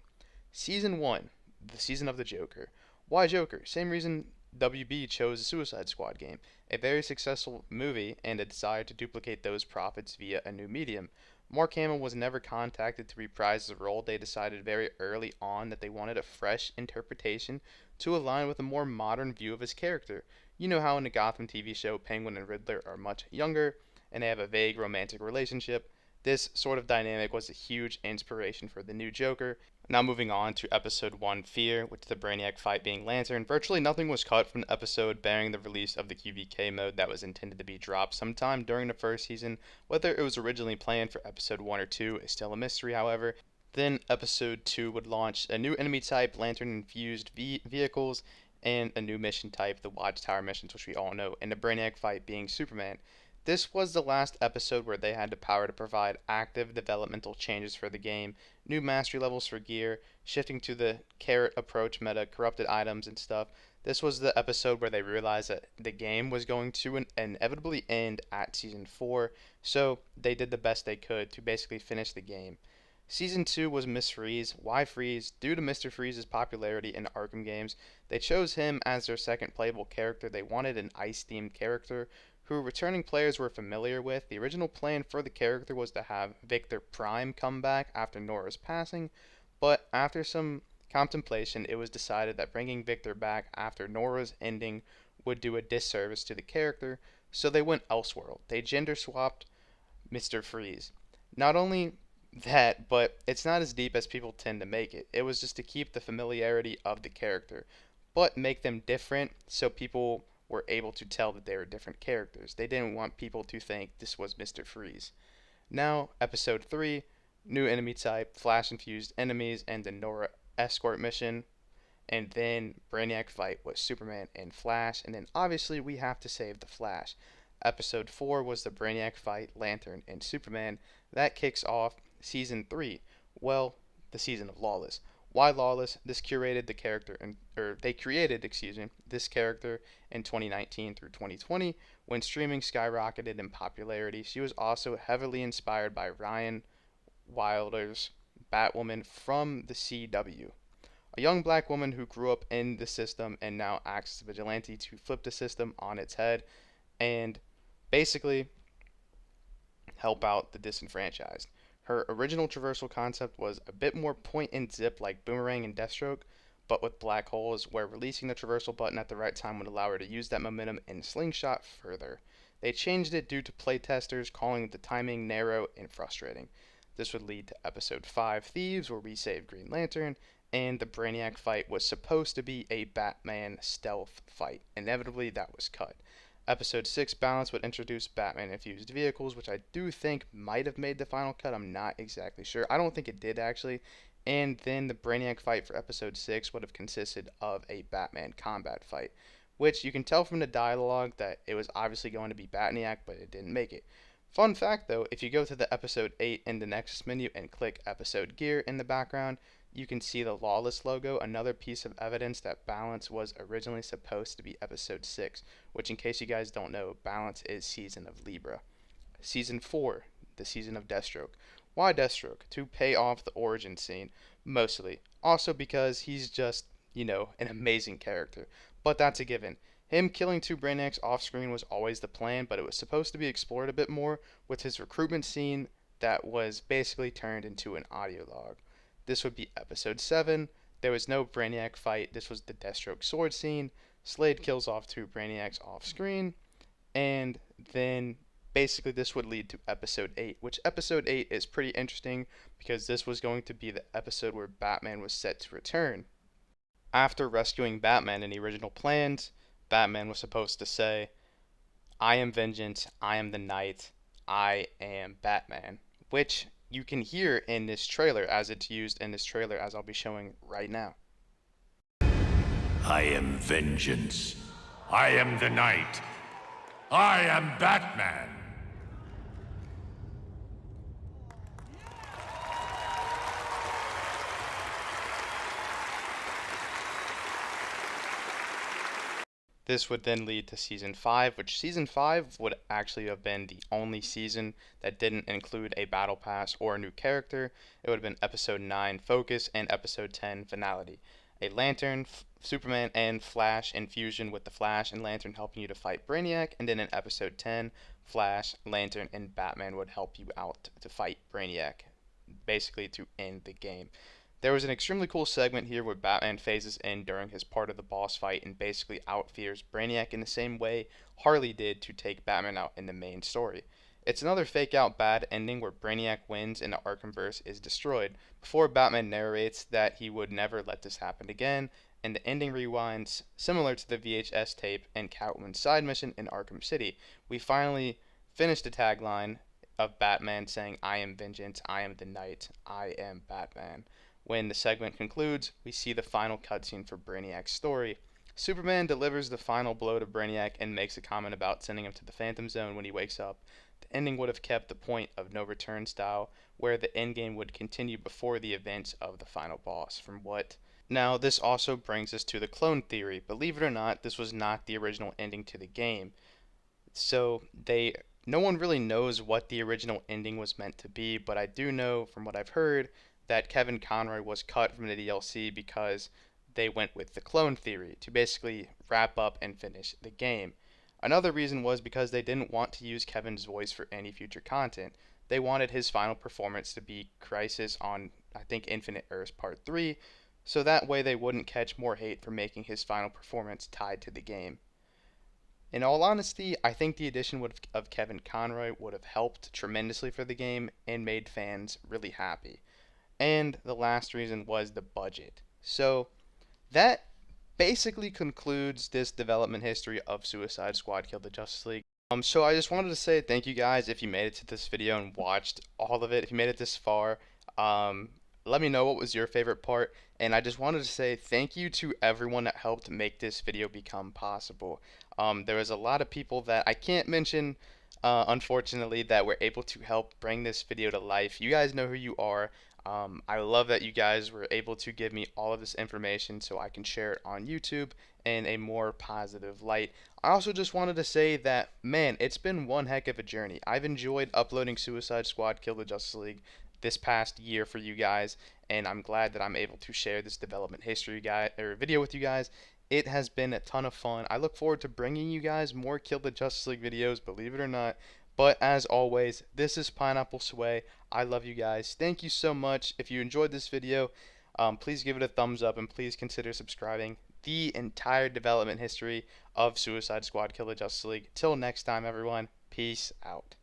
Season 1, the season of the Joker. Why Joker? Same reason WB chose the Suicide Squad game, a very successful movie and a desire to duplicate those profits via a new medium. Mark Hamill was never contacted to reprise the role. They decided very early on that they wanted a fresh interpretation to align with a more modern view of his character. You know how in the Gotham TV show Penguin and Riddler are much younger and they have a vague romantic relationship. This sort of dynamic was a huge inspiration for the new Joker. Now moving on to Episode 1, Fear, with the Brainiac fight being Lantern. Virtually nothing was cut from the episode, bearing the release of the QVK mode that was intended to be dropped sometime during the first season. Whether it was originally planned for Episode 1 or 2 is still a mystery, however. Then Episode 2 would launch a new enemy type, Lantern-infused vehicles, and a new mission type, the Watchtower missions, which we all know, and the Brainiac fight being Superman. This was the last episode where they had the power to provide active developmental changes for the game, new mastery levels for gear, shifting to the carrot approach meta, corrupted items and stuff. This was the episode where they realized that the game was going to inevitably end at Season 4, so they did the best they could to basically finish the game. Season 2 was Miss Freeze. Why Freeze? Due to Mr. Freeze's popularity in the Arkham games, they chose him as their second playable character. They wanted an ice-themed character who returning players were familiar with. The original plan for the character was to have Victor Prime come back after Nora's passing, but after some contemplation, it was decided that bringing Victor back after Nora's ending would do a disservice to the character, so they went Elseworld. They gender swapped Mr. Freeze. Not only that, but it's not as deep as people tend to make it. It was just to keep the familiarity of the character, but make them different so people were able to tell that they were different characters. They didn't want people to think this was Mr. Freeze. Now, Episode 3, new enemy type, Flash-infused enemies, and the Nora escort mission. And then Brainiac fight was Superman and Flash, and then obviously we have to save the Flash. Episode 4 was the Brainiac fight, Lantern, and Superman. That kicks off Season 3, well, the Season of Lawless. Why Lawless? They created this character in 2019 through 2020 when streaming skyrocketed in popularity. She was also heavily inspired by Ryan Wilder's Batwoman from the CW. A young black woman who grew up in the system and now acts as a vigilante to flip the system on its head and basically help out the disenfranchised. Her original traversal concept was a bit more point and zip like Boomerang and Deathstroke, but with black holes, where releasing the traversal button at the right time would allow her to use that momentum and slingshot further. They changed it due to playtesters calling the timing narrow and frustrating. This would lead to Episode 5 Thieves, where we save Green Lantern, and the Brainiac fight was supposed to be a Batman stealth fight. Inevitably, that was cut. Episode 6 Balance would introduce Batman-infused vehicles, which I do think might have made the final cut. I'm not exactly sure. I don't think it did, actually. And then the Brainiac fight for Episode 6 would have consisted of a Batman combat fight, which you can tell from the dialogue that it was obviously going to be Batniac, but it didn't make it. Fun fact, though, if you go to the Episode 8 in the Nexus menu and click Episode Gear in the background, you can see the Lawless logo, another piece of evidence that Balance was originally supposed to be Episode 6, which, in case you guys don't know, Balance is Season of Libra. Season 4, the Season of Deathstroke. Why Deathstroke? To pay off the origin scene, mostly. Also because he's just, an amazing character. But that's a given. Him killing two Brainiacs off screen was always the plan, but it was supposed to be explored a bit more with his recruitment scene that was basically turned into an audio log. This would be Episode 7. There was no Brainiac fight. This was the Deathstroke sword scene. Slade kills off two Brainiacs off screen. And then basically this would lead to Episode 8, which Episode 8 is pretty interesting because this was going to be the episode where Batman was set to return. After rescuing Batman in the original plans, Batman was supposed to say, "I am vengeance, I am the night, I am Batman," which you can hear in this trailer, as it's used in this trailer, as I'll be showing right now. I am vengeance. I am the night. I am Batman. This would then lead to Season 5, which Season 5 would actually have been the only season that didn't include a battle pass or a new character. It would have been Episode 9, Focus, and Episode 10, Finality. A Lantern, Superman, and Flash infusion with the Flash and Lantern helping you to fight Brainiac, and then in Episode 10, Flash, Lantern, and Batman would help you out to fight Brainiac, basically to end the game. There was an extremely cool segment here where Batman phases in during his part of the boss fight and basically outfears Brainiac in the same way Harley did to take Batman out in the main story. It's another fake out bad ending where Brainiac wins and the Arkhamverse is destroyed, before Batman narrates that he would never let this happen again, and the ending rewinds similar to the VHS tape and Catwoman's side mission in Arkham City. We finally finish the tagline of Batman saying, "I am vengeance, I am the night, I am Batman." When the segment concludes, we see the final cutscene for Brainiac's story. Superman delivers the final blow to Brainiac and makes a comment about sending him to the Phantom Zone when he wakes up. The ending would have kept the point of no return style, where the endgame would continue before the events of the final boss. Now, this also brings us to the clone theory. Believe it or not, this was not the original ending to the game. So no one really knows what the original ending was meant to be, but I do know from what I've heard that Kevin Conroy was cut from the DLC because they went with the clone theory to basically wrap up and finish the game. Another reason was because they didn't want to use Kevin's voice for any future content. They wanted his final performance to be Crisis on, I think, Infinite Earths Part 3, so that way they wouldn't catch more hate for making his final performance tied to the game. In all honesty, I think the addition of Kevin Conroy would have helped tremendously for the game and made fans really happy. And the last reason was the budget. So that basically concludes this development history of Suicide Squad Kill the Justice League. So I just wanted to say thank you guys if you made it to this video and watched all of it. If you made it this far, let me know what was your favorite part. And I just wanted to say thank you to everyone that helped make this video become possible. There was a lot of people that I can't mention, unfortunately, that were able to help bring this video to life. You guys know who you are. I love that you guys were able to give me all of this information so I can share it on YouTube in a more positive light. I also just wanted to say that, man, it's been one heck of a journey. I've enjoyed uploading Suicide Squad Kill the Justice League this past year for you guys, and I'm glad that I'm able to share this development history video with you guys. It has been a ton of fun. I look forward to bringing you guys more Kill the Justice League videos, believe it or not. But as always, this is Pineapple Sway. I love you guys. Thank you so much. If you enjoyed this video, Please give it a thumbs up and please consider subscribing. The entire development history of Suicide Squad Kill the Justice League. Till next time, everyone. Peace out.